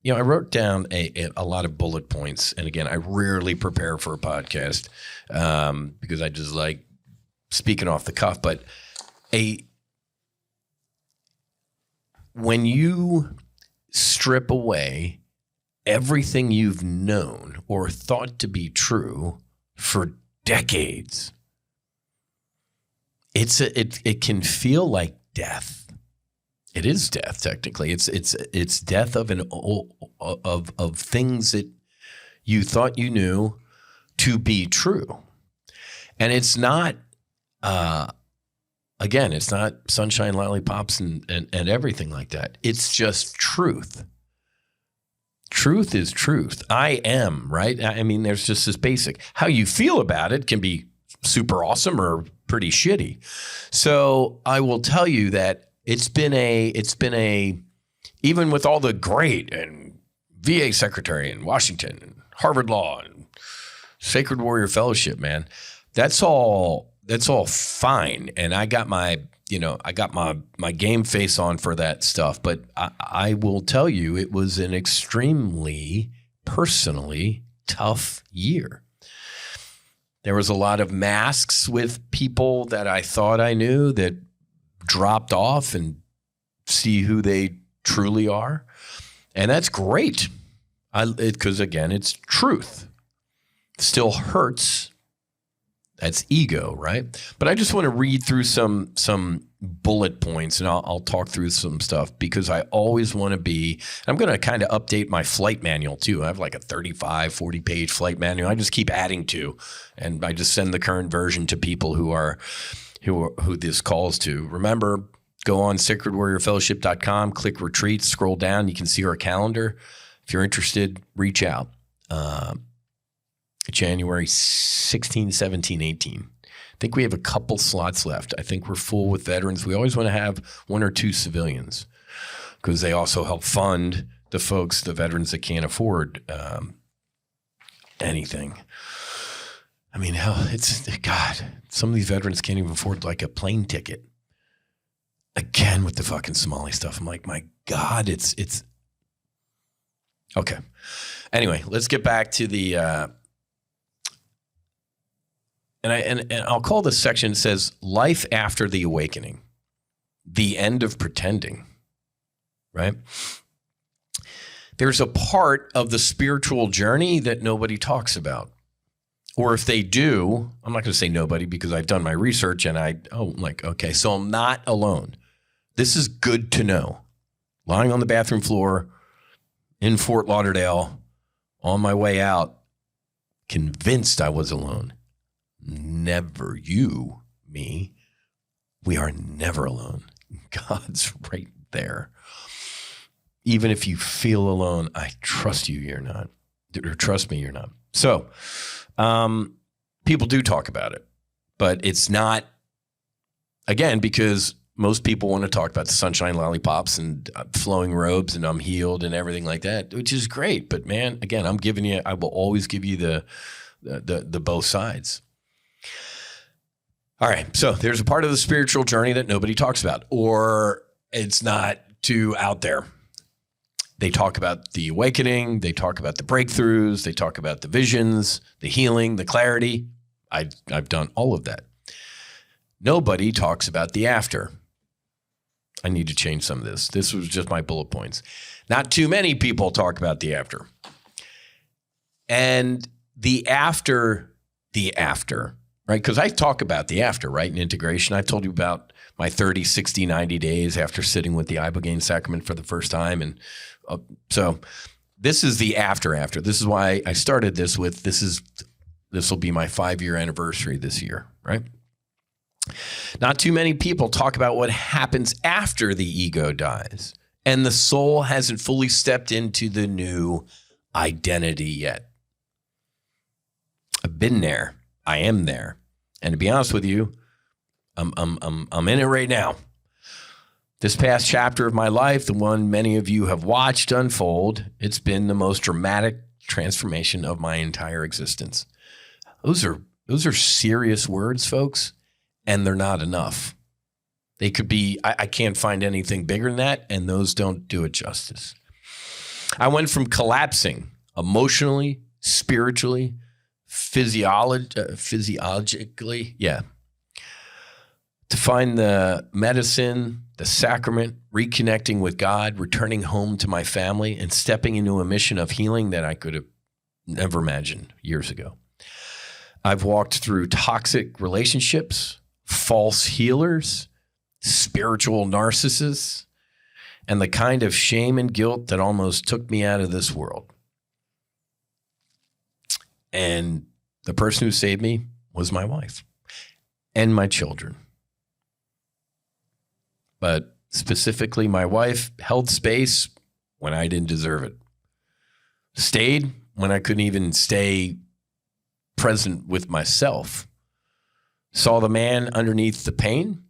wrote down a lot of bullet points. And again, I rarely prepare for a podcast because I just like speaking off the cuff. But when you strip away everything you've known or thought to be true for decades, it can feel like death. It is death, technically. It's death of things that you thought you knew to be true, and it's not. Again, it's not sunshine, lollipops, and everything like that. It's just truth. Truth is truth. I am, right? I mean, there's just this basic. How you feel about it can be super awesome or pretty shitty. So I will tell you that it's been a, even with all the great and VA secretary in Washington and Harvard Law and Sacred Warrior Fellowship, man, that's all fine. And I got my game face on for that stuff. But I will tell you, it was an extremely personally tough year. There was a lot of masks with people that I thought I knew that dropped off and see who they truly are. And that's great. Because again, it's truth. Still hurts. That's ego, right? But I just want to read through some bullet points, and I'll talk through some stuff because I always want to be. I'm going to kind of update my flight manual too. I have like a 35, 40-page flight manual. I just keep adding to, and I just send the current version to people who this calls to. Remember, go on sacredwarriorfellowship.com, click retreats, scroll down. You can see our calendar. If you're interested, reach out. January 16, 17, 18. I think we have a couple slots left. I think we're full with veterans. We always want to have one or two civilians because they also help fund the veterans that can't afford anything. I mean, hell, God, some of these veterans can't even afford like a plane ticket. Again, with the fucking Somali stuff. I'm like, my God, it's okay. Anyway, let's get back to the, And I'll call this section, it says, Life After the Awakening, the End of Pretending, right? There's a part of the spiritual journey that nobody talks about. Or if they do, I'm not going to say nobody because I've done my research and okay, so I'm not alone. This is good to know. Lying on the bathroom floor in Fort Lauderdale on my way out, convinced I was alone. Never you, me. We are never alone. God's right there. Even if you feel alone, I trust you, you're not. Or trust me, you're not. So, people do talk about it, but it's not, again, because most people want to talk about the sunshine lollipops and flowing robes and I'm healed and everything like that, which is great. But man, again, I will always give you the both sides. All right, so there's a part of the spiritual journey that nobody talks about, or it's not too out there. They talk about the awakening, they talk about the breakthroughs, they talk about the visions, the healing, the clarity. I've done all of that. Nobody talks about the after. I need to change some of this. This was just my bullet points. Not too many people talk about the after. And the after, right? Because I talk about the after, right? In integration, I've told you about my 30, 60, 90 days after sitting with the Ibogaine sacrament for the first time. And so this is the after. This is why I started this with, this will be my 5-year anniversary this year, right? Not too many people talk about what happens after the ego dies and the soul hasn't fully stepped into the new identity yet. I've been there. I am there. And to be honest with you, I'm in it right now. This past chapter of my life, the one many of you have watched unfold, it's been the most dramatic transformation of my entire existence. Those are serious words, folks, and they're not enough. They could be, I can't find anything bigger than that, and those don't do it justice. I went from collapsing emotionally, spiritually, physiologically, to find the medicine, the sacrament, reconnecting with God, returning home to my family, and stepping into a mission of healing that I could have never imagined years ago. I've walked through toxic relationships, false healers, spiritual narcissists, and the kind of shame and guilt that almost took me out of this world. And the person who saved me was my wife and my children. But specifically, my wife held space when I didn't deserve it. Stayed when I couldn't even stay present with myself. Saw the man underneath the pain,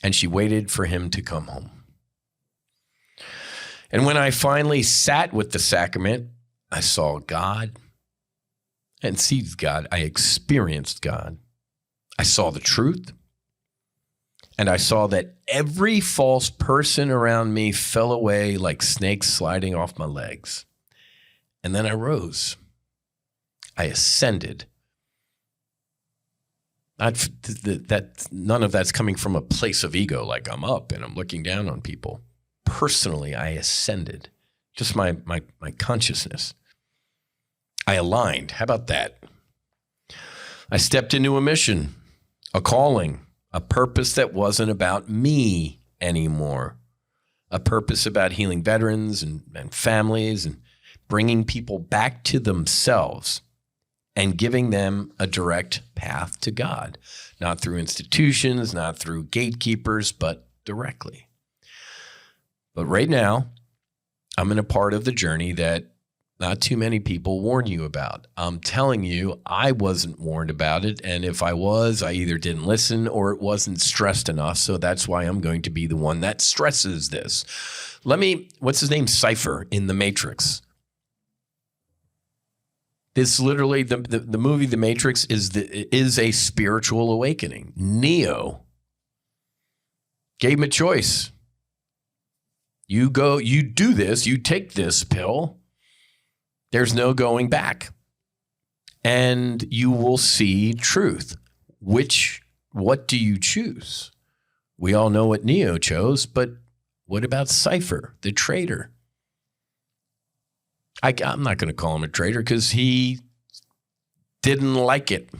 and she waited for him to come home. And when I finally sat with the sacrament, I saw God. And see God, I experienced God. I saw the truth. And I saw that every false person around me fell away like snakes sliding off my legs. And then I rose. I ascended. None of that's coming from a place of ego, like I'm up and I'm looking down on people. Personally, I ascended. Just my consciousness. I aligned. How about that? I stepped into a mission, a calling, a purpose that wasn't about me anymore. A purpose about healing veterans and families and bringing people back to themselves and giving them a direct path to God. Not through institutions, not through gatekeepers, but directly. But right now, I'm in a part of the journey that not too many people warn you about. I'm telling you, I wasn't warned about it. And if I was, I either didn't listen or it wasn't stressed enough. So that's why I'm going to be the one that stresses this. What's his name? Cypher in The Matrix. This literally, the movie The Matrix is a spiritual awakening. Neo gave him a choice. You do this, you take this pill. There's no going back. And you will see truth. What do you choose? We all know what Neo chose, but what about Cypher, the traitor? I'm not going to call him a traitor because he didn't like it.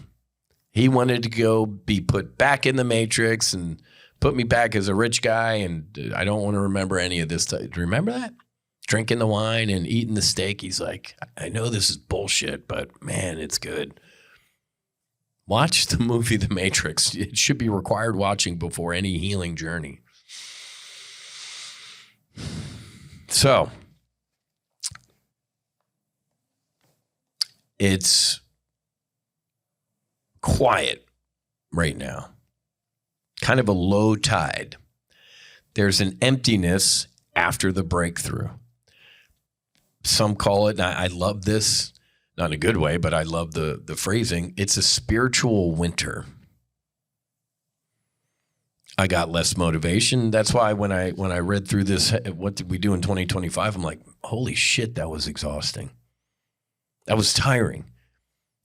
He wanted to go be put back in the Matrix and put me back as a rich guy, and I don't want to remember any of this. Do you remember that? Drinking the wine and eating the steak. He's like, I know this is bullshit, but man, it's good. Watch the movie The Matrix. It should be required watching before any healing journey. So, it's quiet right now. Kind of a low tide. There's an emptiness after the breakthrough. Some call it, and I love this, not in a good way, but I love the phrasing. It's a spiritual winter. I got less motivation. That's why when I read through this, what did we do in 2025? I'm like, holy shit, that was exhausting. That was tiring.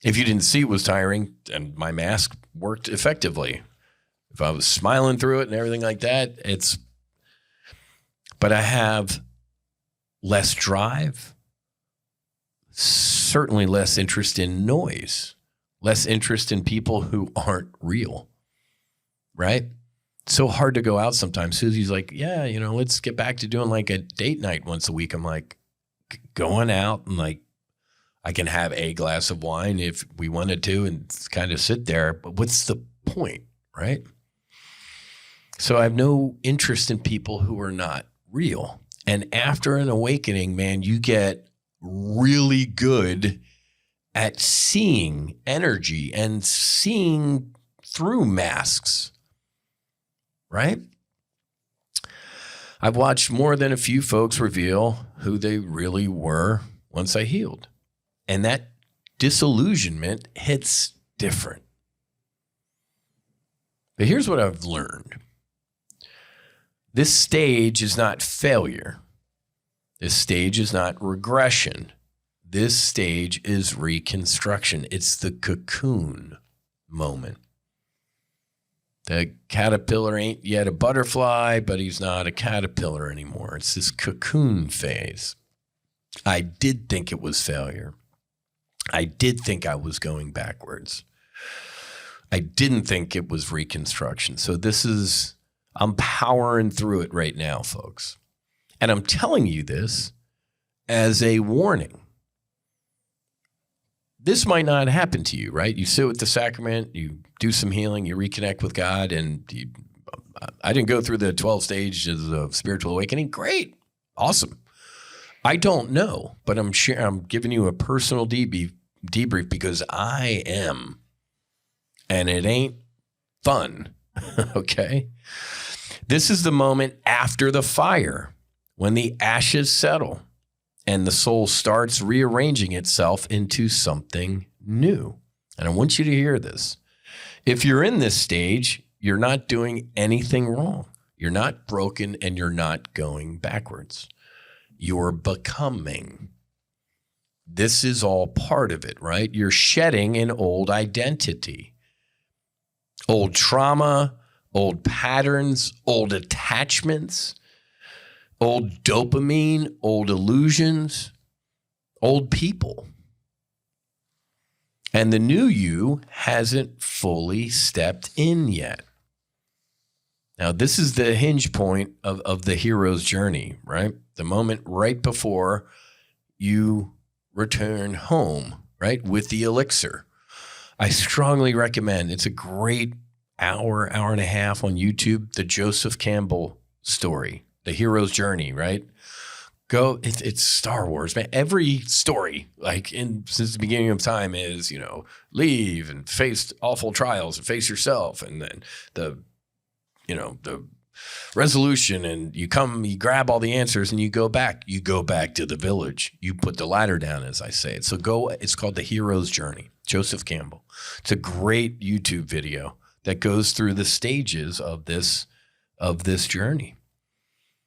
If you didn't see it was tiring, and my mask worked effectively. If I was smiling through it and everything like that, but I have less drive, certainly less interest in noise, less interest in people who aren't real, right? It's so hard to go out sometimes. Susie's like, yeah, let's get back to doing like a date night once a week. I'm like, going out and like, I can have a glass of wine if we wanted to and kind of sit there, but what's the point, right? So I have no interest in people who are not real. And after an awakening, man, you get really good at seeing energy and seeing through masks, right? I've watched more than a few folks reveal who they really were once I healed. And that disillusionment hits different. But here's what I've learned. This stage is not failure. This stage is not regression. This stage is reconstruction. It's the cocoon moment. The caterpillar ain't yet a butterfly, but he's not a caterpillar anymore. It's this cocoon phase. I did think it was failure. I did think I was going backwards. I didn't think it was reconstruction. So I'm powering through it right now, folks. And I'm telling you this as a warning. This might not happen to you, right? You sit with the sacrament, you do some healing, you reconnect with God, and I didn't go through the 12 stages of spiritual awakening. Great. Awesome. I don't know, but I'm giving you a personal debrief because I am, and it ain't fun, okay? This is the moment after the fire, when the ashes settle and the soul starts rearranging itself into something new. And I want you to hear this. If you're in this stage, you're not doing anything wrong. You're not broken and you're not going backwards. You're becoming. This is all part of it, right? You're shedding an old identity, old trauma, old patterns, old attachments, old dopamine, old illusions, old people. And the new you hasn't fully stepped in yet. Now, this is the hinge point of the hero's journey, right? The moment right before you return home, right, with the elixir. I strongly recommend, it's a great hour and a half on YouTube, the Joseph Campbell story, the hero's journey, right? Go, it's Star Wars, man. Every story, since the beginning of time is, leave and face awful trials and face yourself. And then the resolution, and you grab all the answers and you go back to the village. You put the ladder down, as I say it. So it's called The Hero's Journey, Joseph Campbell. It's a great YouTube video that goes through the stages of this journey.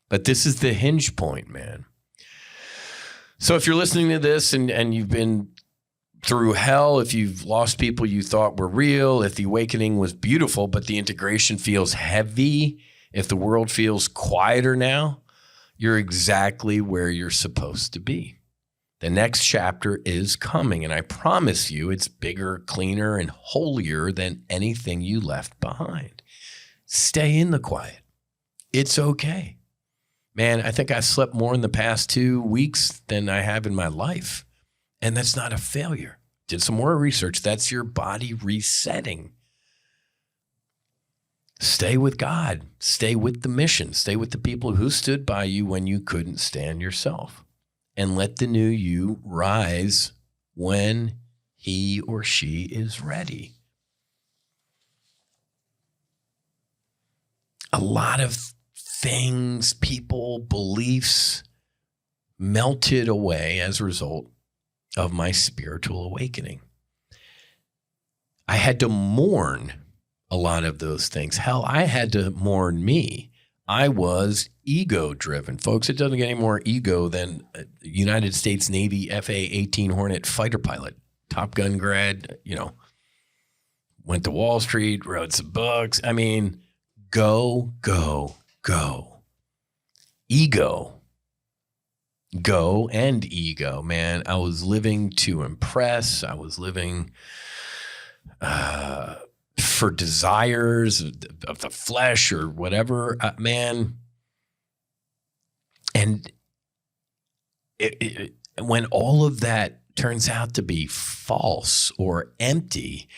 But this is the hinge point, man. So if you're listening to this and you've been through hell, if you've lost people you thought were real, if the awakening was beautiful, but the integration feels heavy, if the world feels quieter now, you're exactly where you're supposed to be. The next chapter is coming, and I promise you it's bigger, cleaner, and holier than anything you left behind. Stay in the quiet. It's okay. Man, I think I've slept more in the past 2 weeks than I have in my life. And that's not a failure. Did some more research. That's your body resetting. Stay with God. Stay with the mission. Stay with the people who stood by you when you couldn't stand yourself. And let the new you rise when he or she is ready. A lot of things, people, beliefs melted away as a result of my spiritual awakening. I had to mourn a lot of those things. Hell, I had to mourn me. I was ego-driven. Folks, it doesn't get any more ego than a United States Navy FA-18 Hornet fighter pilot, Top Gun grad, went to Wall Street, wrote some books. I mean, go. Ego. Go and ego, man. I was living to impress. I was living for desires of the flesh or whatever, man. And when all of that turns out to be false or empty,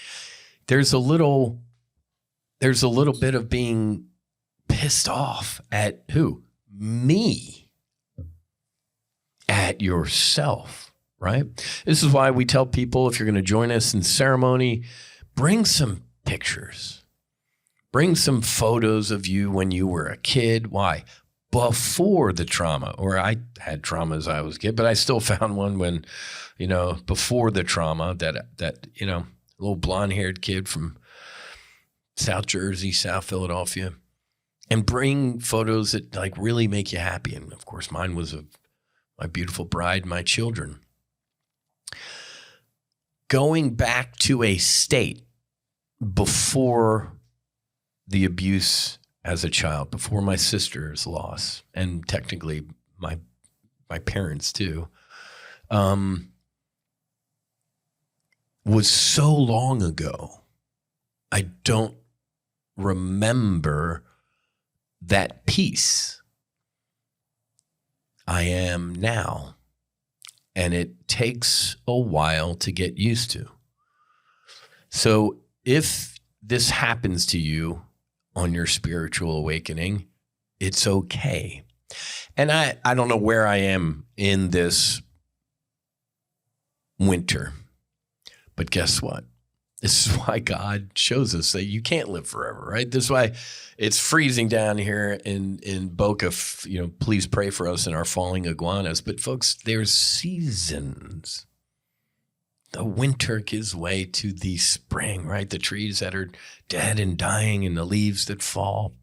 there's a little bit of being pissed off at who? Me. At yourself, right? This is why we tell people, if you're going to join us in ceremony, bring some pictures. Bring some photos of you when you were a kid. Why? before the trauma, or I had trauma as I was a kid, but I still found one when, before the trauma that a little blonde-haired kid from South Jersey, South Philadelphia, and bring photos that like really make you happy. And of course, mine was of my beautiful bride, my children. Going back to a state before the abuse as a child, before my sister's loss, and technically my parents too, was so long ago. I don't remember that peace I am now. And it takes a while to get used to. So if this happens to you on your spiritual awakening, it's okay. And I don't know where I am in this winter, but guess what? This is why God shows us that you can't live forever, right? This is why it's freezing down here in Boca. Please pray for us and our falling iguanas. But folks, there's seasons. The winter gives way to the spring, right? The trees that are dead and dying and the leaves that fall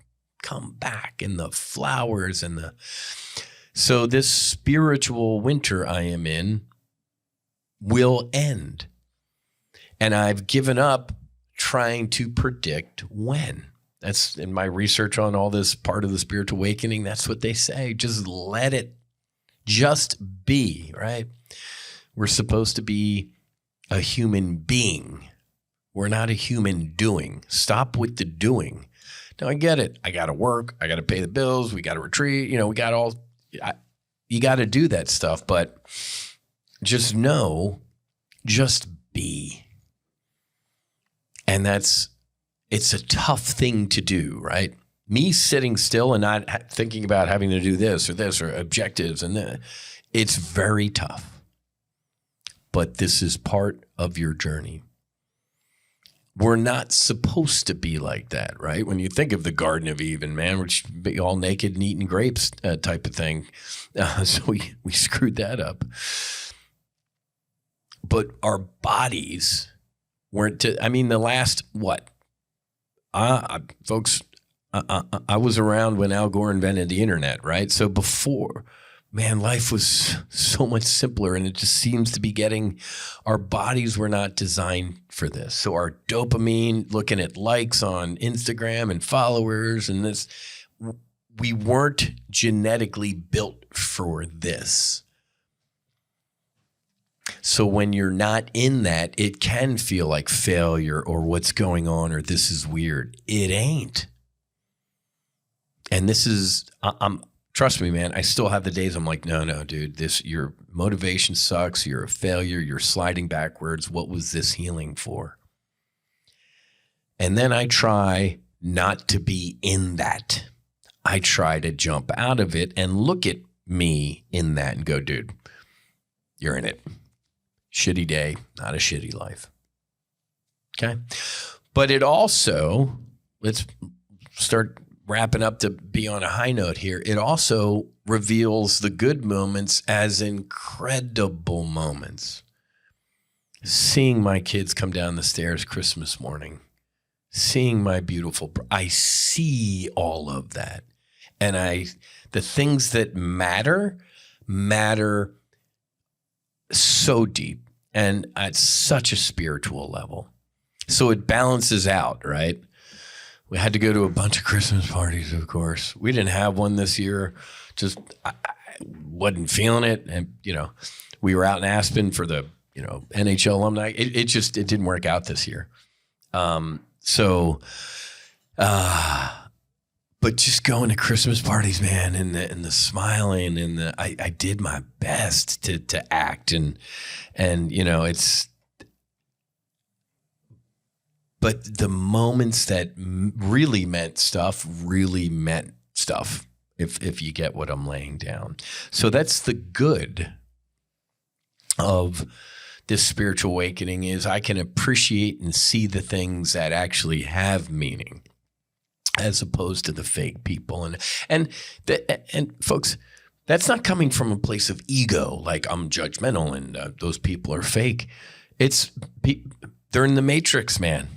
come back, and the flowers so this spiritual winter I am in will end. And I've given up trying to predict when. That's in my research on all this part of the spiritual awakening. That's what they say. Just let it just be, right? We're supposed to be a human being. We're not a human doing. Stop with the doing. Now, I get it. I got to work. I got to pay the bills. We got to retreat. We got you got to do that stuff. But just know, just be. And it's a tough thing to do, right? Me sitting still and not thinking about having to do this or objectives and that, it's very tough. But this is part of your journey. We're not supposed to be like that, right? When you think of the Garden of Eden, man, we're just be all naked and eating grapes type of thing. So we screwed that up. But our bodies weren't the last, folks, I was around when Al Gore invented the internet, right? So before, man, life was so much simpler, and it just seems to be our bodies were not designed for this. So our dopamine, looking at likes on Instagram and followers and this, we weren't genetically built for this. So when you're not in that, it can feel like failure or what's going on or this is weird. It ain't. And this is, trust me, man, I still have the days I'm like, no, dude, your motivation sucks. You're a failure. You're sliding backwards. What was this healing for? And then I try not to be in that. I try to jump out of it and look at me in that and go, dude, you're in it. Shitty day, not a shitty life. Okay. But it also, let's start wrapping up to be on a high note here. It also reveals the good moments as incredible moments. Seeing my kids come down the stairs Christmas morning, seeing my beautiful, I see all of that. And the things that matter so deep and at such a spiritual level. So it balances out, right? We had to go to a bunch of Christmas parties, of course. We didn't have one this year. Just I wasn't feeling it. And, we were out in Aspen for the, NHL alumni. It didn't work out this year. But just going to Christmas parties, man, and the smiling and I did my best to act and it's, but the moments that really meant stuff, if you get what I'm laying down. So that's the good of this spiritual awakening is I can appreciate and see the things that actually have meaning. as opposed to the fake people. And folks, that's not coming from a place of ego, like I'm judgmental and those people are fake. They're in the Matrix, man.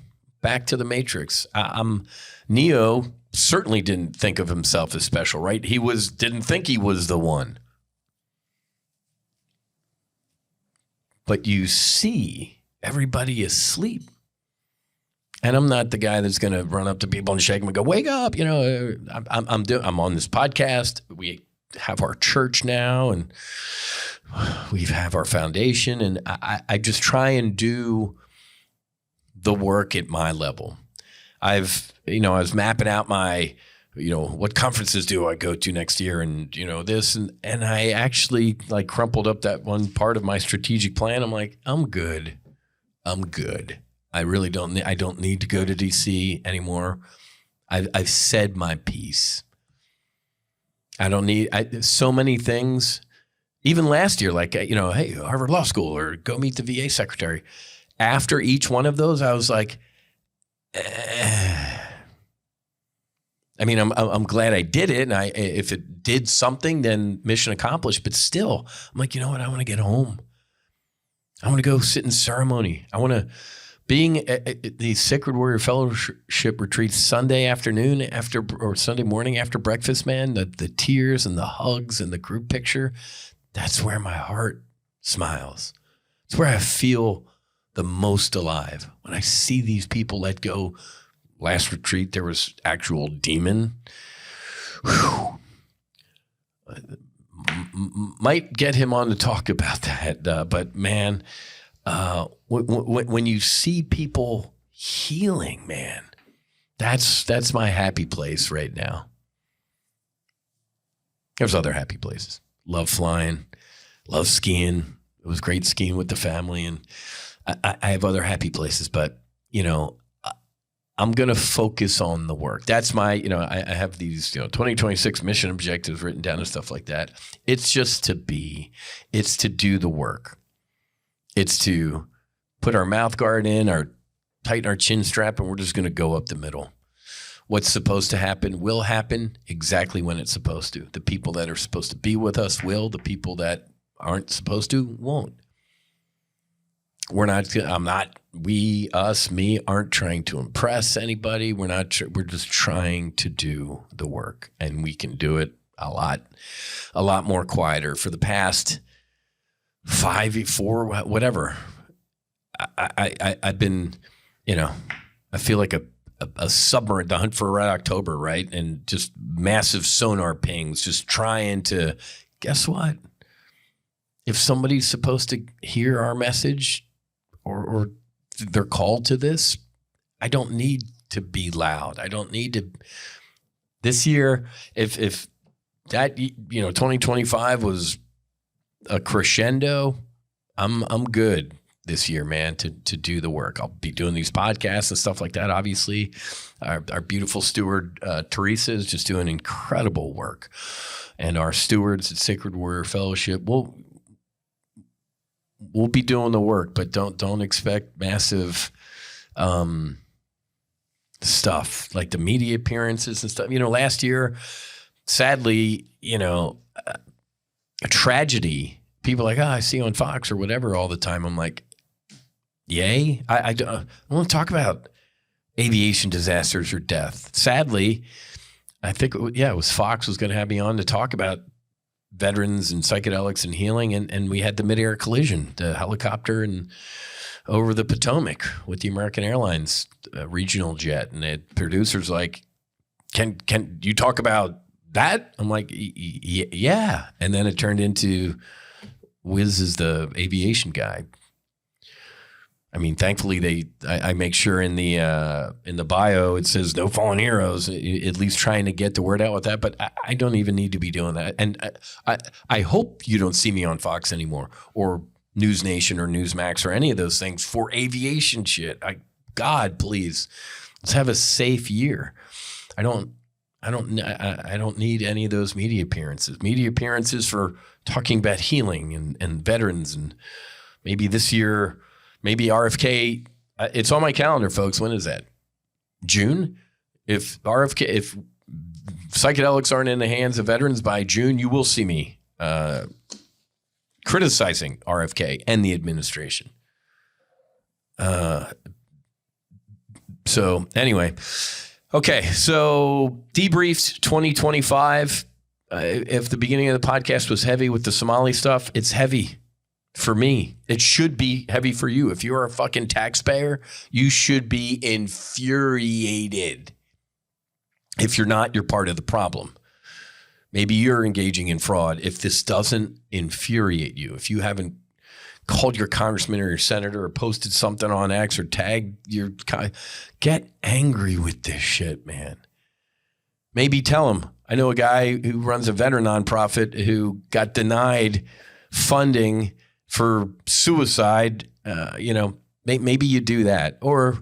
Back to the Matrix. Neo certainly didn't think of himself as special, right? Didn't think he was the one. But you see everybody asleep. And I'm not the guy that's going to run up to people and shake them and go, wake up. You know, I'm on this podcast. We have our church now, and we have our foundation. And I just try and do the work at my level. I was mapping out my, what conferences do I go to next year, and this, and I actually like crumpled up that one part of my strategic plan. I'm like, I'm good. I really don't. I don't need to go to DC anymore. I've said my piece. I don't need so many things. Even last year, like hey, Harvard Law School, or go meet the VA secretary. After each one of those, I was like, I mean, I'm glad I did it, and if it did something, then mission accomplished. But still, I'm like, you know what? I want to get home. I want to go sit in ceremony. I want to. Being at the Sacred Warrior Fellowship retreat Sunday afternoon or Sunday morning after breakfast, man, the tears and the hugs and the group picture, that's where my heart smiles. It's where I feel the most alive. When I see these people let go. Last retreat, there was actual demon. Whew. Might get him on to talk about that, but man, when you see people healing, man, that's my happy place right now. There's other happy places. Love flying, love skiing. It was great skiing with the family, and I have other happy places, but I'm going to focus on the work. That's my, I have these, 2026 mission objectives written down and stuff like that. It's just it's to do the work. It's to put our mouth guard in, tighten our chin strap, and we're just going to go up the middle. What's supposed to happen will happen exactly when it's supposed to. The people that are supposed to be with us will. The people that aren't supposed to won't. We're not, we, us, me, aren't trying to impress anybody. We're just trying to do the work, and we can do it a lot more quieter. For the past 4, whatever, I've been, I feel like a submarine, the hunt for a red October, right? And just massive sonar pings, just trying to, guess what? If somebody's supposed to hear our message, or they're called to this, I don't need to be loud. I don't need to. This year, if that 2025 was a crescendo, I'm good this year, man, to do the work. I'll be doing these podcasts and stuff like that. Obviously, our beautiful steward Teresa is just doing incredible work, and our stewards at Sacred Warrior Fellowship we'll be doing the work, but don't expect massive stuff like the media appearances and stuff. Last year, sadly, a tragedy. People are like, I see you on Fox or whatever all the time. I'm like, yay? I want to talk about aviation disasters or death. Sadly, I think it was Fox was going to have me on to talk about veterans and psychedelics and healing, and we had the midair collision, the helicopter and over the Potomac with the American Airlines regional jet, and the producer's like, can you talk about that? I'm like, yeah. And then it turned into Whiz is the aviation guy. I mean, thankfully I make sure in the bio it says no fallen heroes, at least trying to get the word out with that. But I don't even need to be doing that. And I hope you don't see me on Fox anymore, or News Nation or Newsmax or any of those things for aviation shit. God, please, let's have a safe year. I don't need any of those media appearances. Media appearances for talking about healing and veterans, and maybe this year. Maybe RFK, it's on my calendar, folks. When is that? June? if psychedelics aren't in the hands of veterans by June, you will see me criticizing RFK and the administration. So anyway, okay. So debriefs 2025. If the beginning of the podcast was heavy with the Somali stuff, it's heavy for me. It should be heavy for you. If you're a fucking taxpayer, you should be infuriated. If you're not, you're part of the problem. Maybe you're engaging in fraud. If this doesn't infuriate you, if you haven't called your congressman or your senator or posted something on X or tagged your, get angry with this shit, man. Maybe tell him. I know a guy who runs a veteran nonprofit who got denied funding for suicide. Maybe you do that, or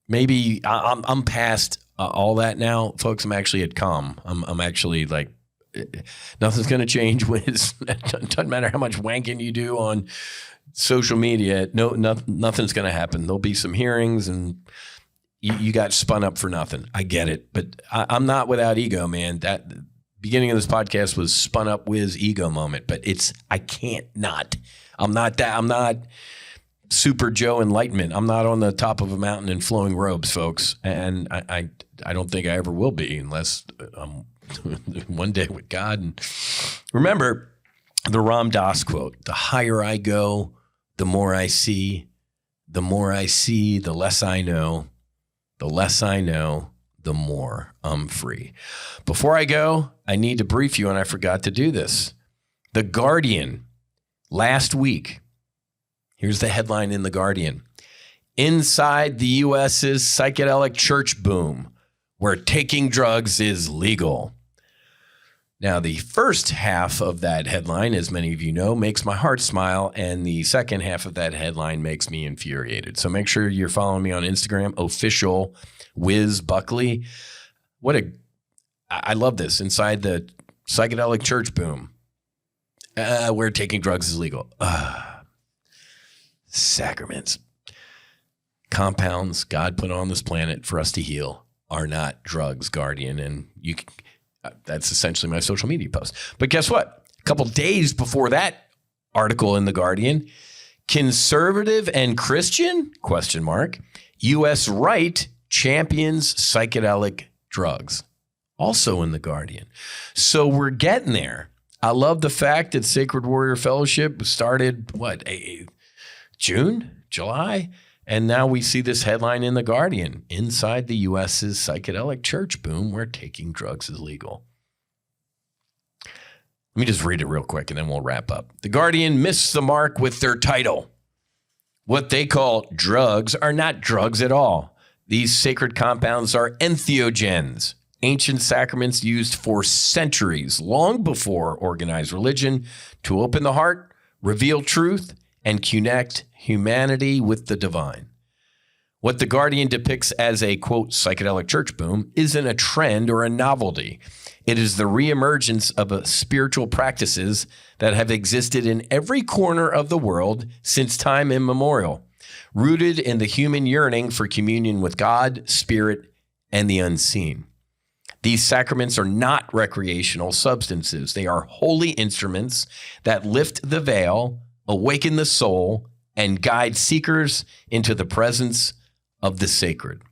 maybe I'm past all that now, folks. I'm actually at calm. I'm actually like, nothing's going to change. Whiz. It doesn't matter how much wanking you do on social media. Nothing's going to happen. There'll be some hearings and you got spun up for nothing. I get it, but I'm not without ego, man. That beginning of this podcast was spun up Whiz ego moment, but I can't not. I'm not Super Joe Enlightenment. I'm not on the top of a mountain in flowing robes, folks. And I don't think I ever will be unless one day with God. And remember the Ram Dass quote: the higher I go, the more I see. The more I see, the less I know. The less I know, the more I'm free. Before I go, I need to brief you, and I forgot to do this. The Guardian, last week, here's the headline in The Guardian: inside the U.S.'s psychedelic church boom, where taking drugs is legal. Now, the first half of that headline, as many of you know, makes my heart smile, and the second half of that headline makes me infuriated. So make sure you're following me on Instagram, official Whiz Buckley. I love this. Inside the psychedelic church boom, where taking drugs is legal. Sacraments. Compounds God put on this planet for us to heal are not drugs, Guardian, and you can. That's essentially my social media post. But guess what? A couple days before that article in The Guardian, conservative and Christian, ? U.S. right champions psychedelic drugs. Also in The Guardian. So we're getting there. I love the fact that Sacred Warrior Fellowship started, June, July? And now we see this headline in The Guardian: inside the U.S.'s psychedelic church boom, where taking drugs is legal. Let me just read it real quick and then we'll wrap up. The Guardian missed the mark with their title. What they call drugs are not drugs at all. These sacred compounds are entheogens, ancient sacraments used for centuries, long before organized religion, to open the heart, reveal truth, and connect humanity with the divine. What The Guardian depicts as a, quote, psychedelic church boom isn't a trend or a novelty. It is the reemergence of spiritual practices that have existed in every corner of the world since time immemorial, rooted in the human yearning for communion with God, spirit, and the unseen. These sacraments are not recreational substances. They are holy instruments that lift the veil, awaken the soul, and guide seekers into the presence of the sacred.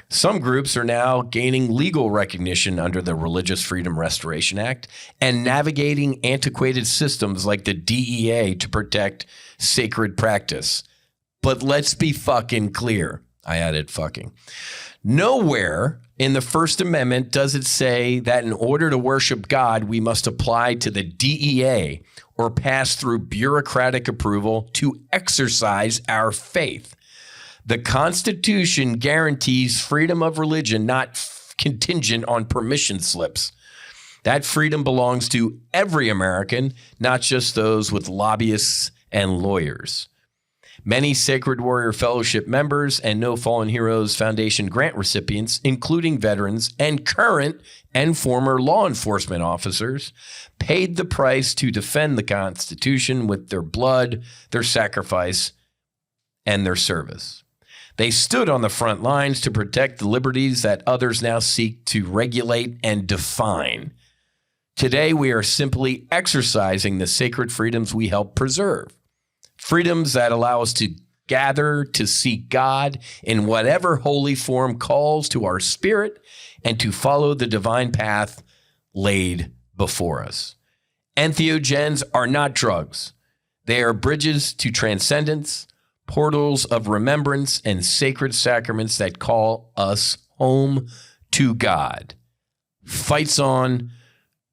Some groups are now gaining legal recognition under the Religious Freedom Restoration Act and navigating antiquated systems like the DEA to protect sacred practice. But let's be fucking clear. I added fucking. Nowhere in the First Amendment does it say that in order to worship God, we must apply to the DEA or pass through bureaucratic approval to exercise our faith. The Constitution guarantees freedom of religion, not contingent on permission slips. That freedom belongs to every American, not just those with lobbyists and lawyers. Many Sacred Warrior Fellowship members and No Fallen Heroes Foundation grant recipients, including veterans and current and former law enforcement officers, paid the price to defend the Constitution with their blood, their sacrifice, and their service. They stood on the front lines to protect the liberties that others now seek to regulate and define. Today, we are simply exercising the sacred freedoms we help preserve. Freedoms that allow us to gather to seek God in whatever holy form calls to our spirit and to follow the divine path laid before us. Entheogens are not drugs. They are bridges to transcendence, portals of remembrance, and sacred sacraments that call us home to God. Fights on,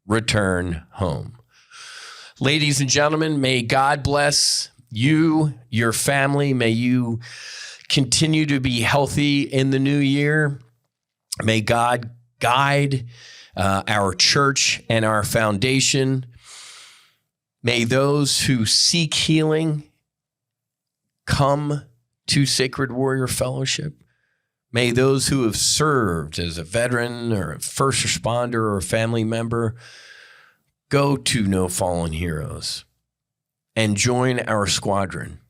return home. Ladies and gentlemen, may God bless you, your family. May you continue to be healthy in the new year. May God guide our church and our foundation. May those who seek healing come to Sacred Warrior Fellowship. May those who have served as a veteran or a first responder or a family member go to No Fallen Heroes and join our squadron.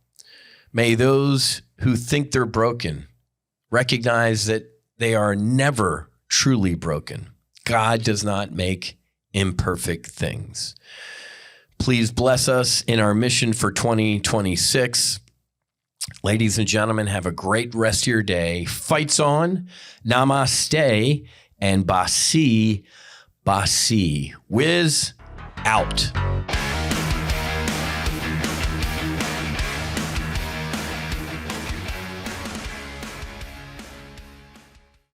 May those who think they're broken recognize that they are never truly broken. God does not make imperfect things. Please bless us in our mission for 2026. Ladies and gentlemen, have a great rest of your day. Fights on, namaste, and basi, basi. Whiz out.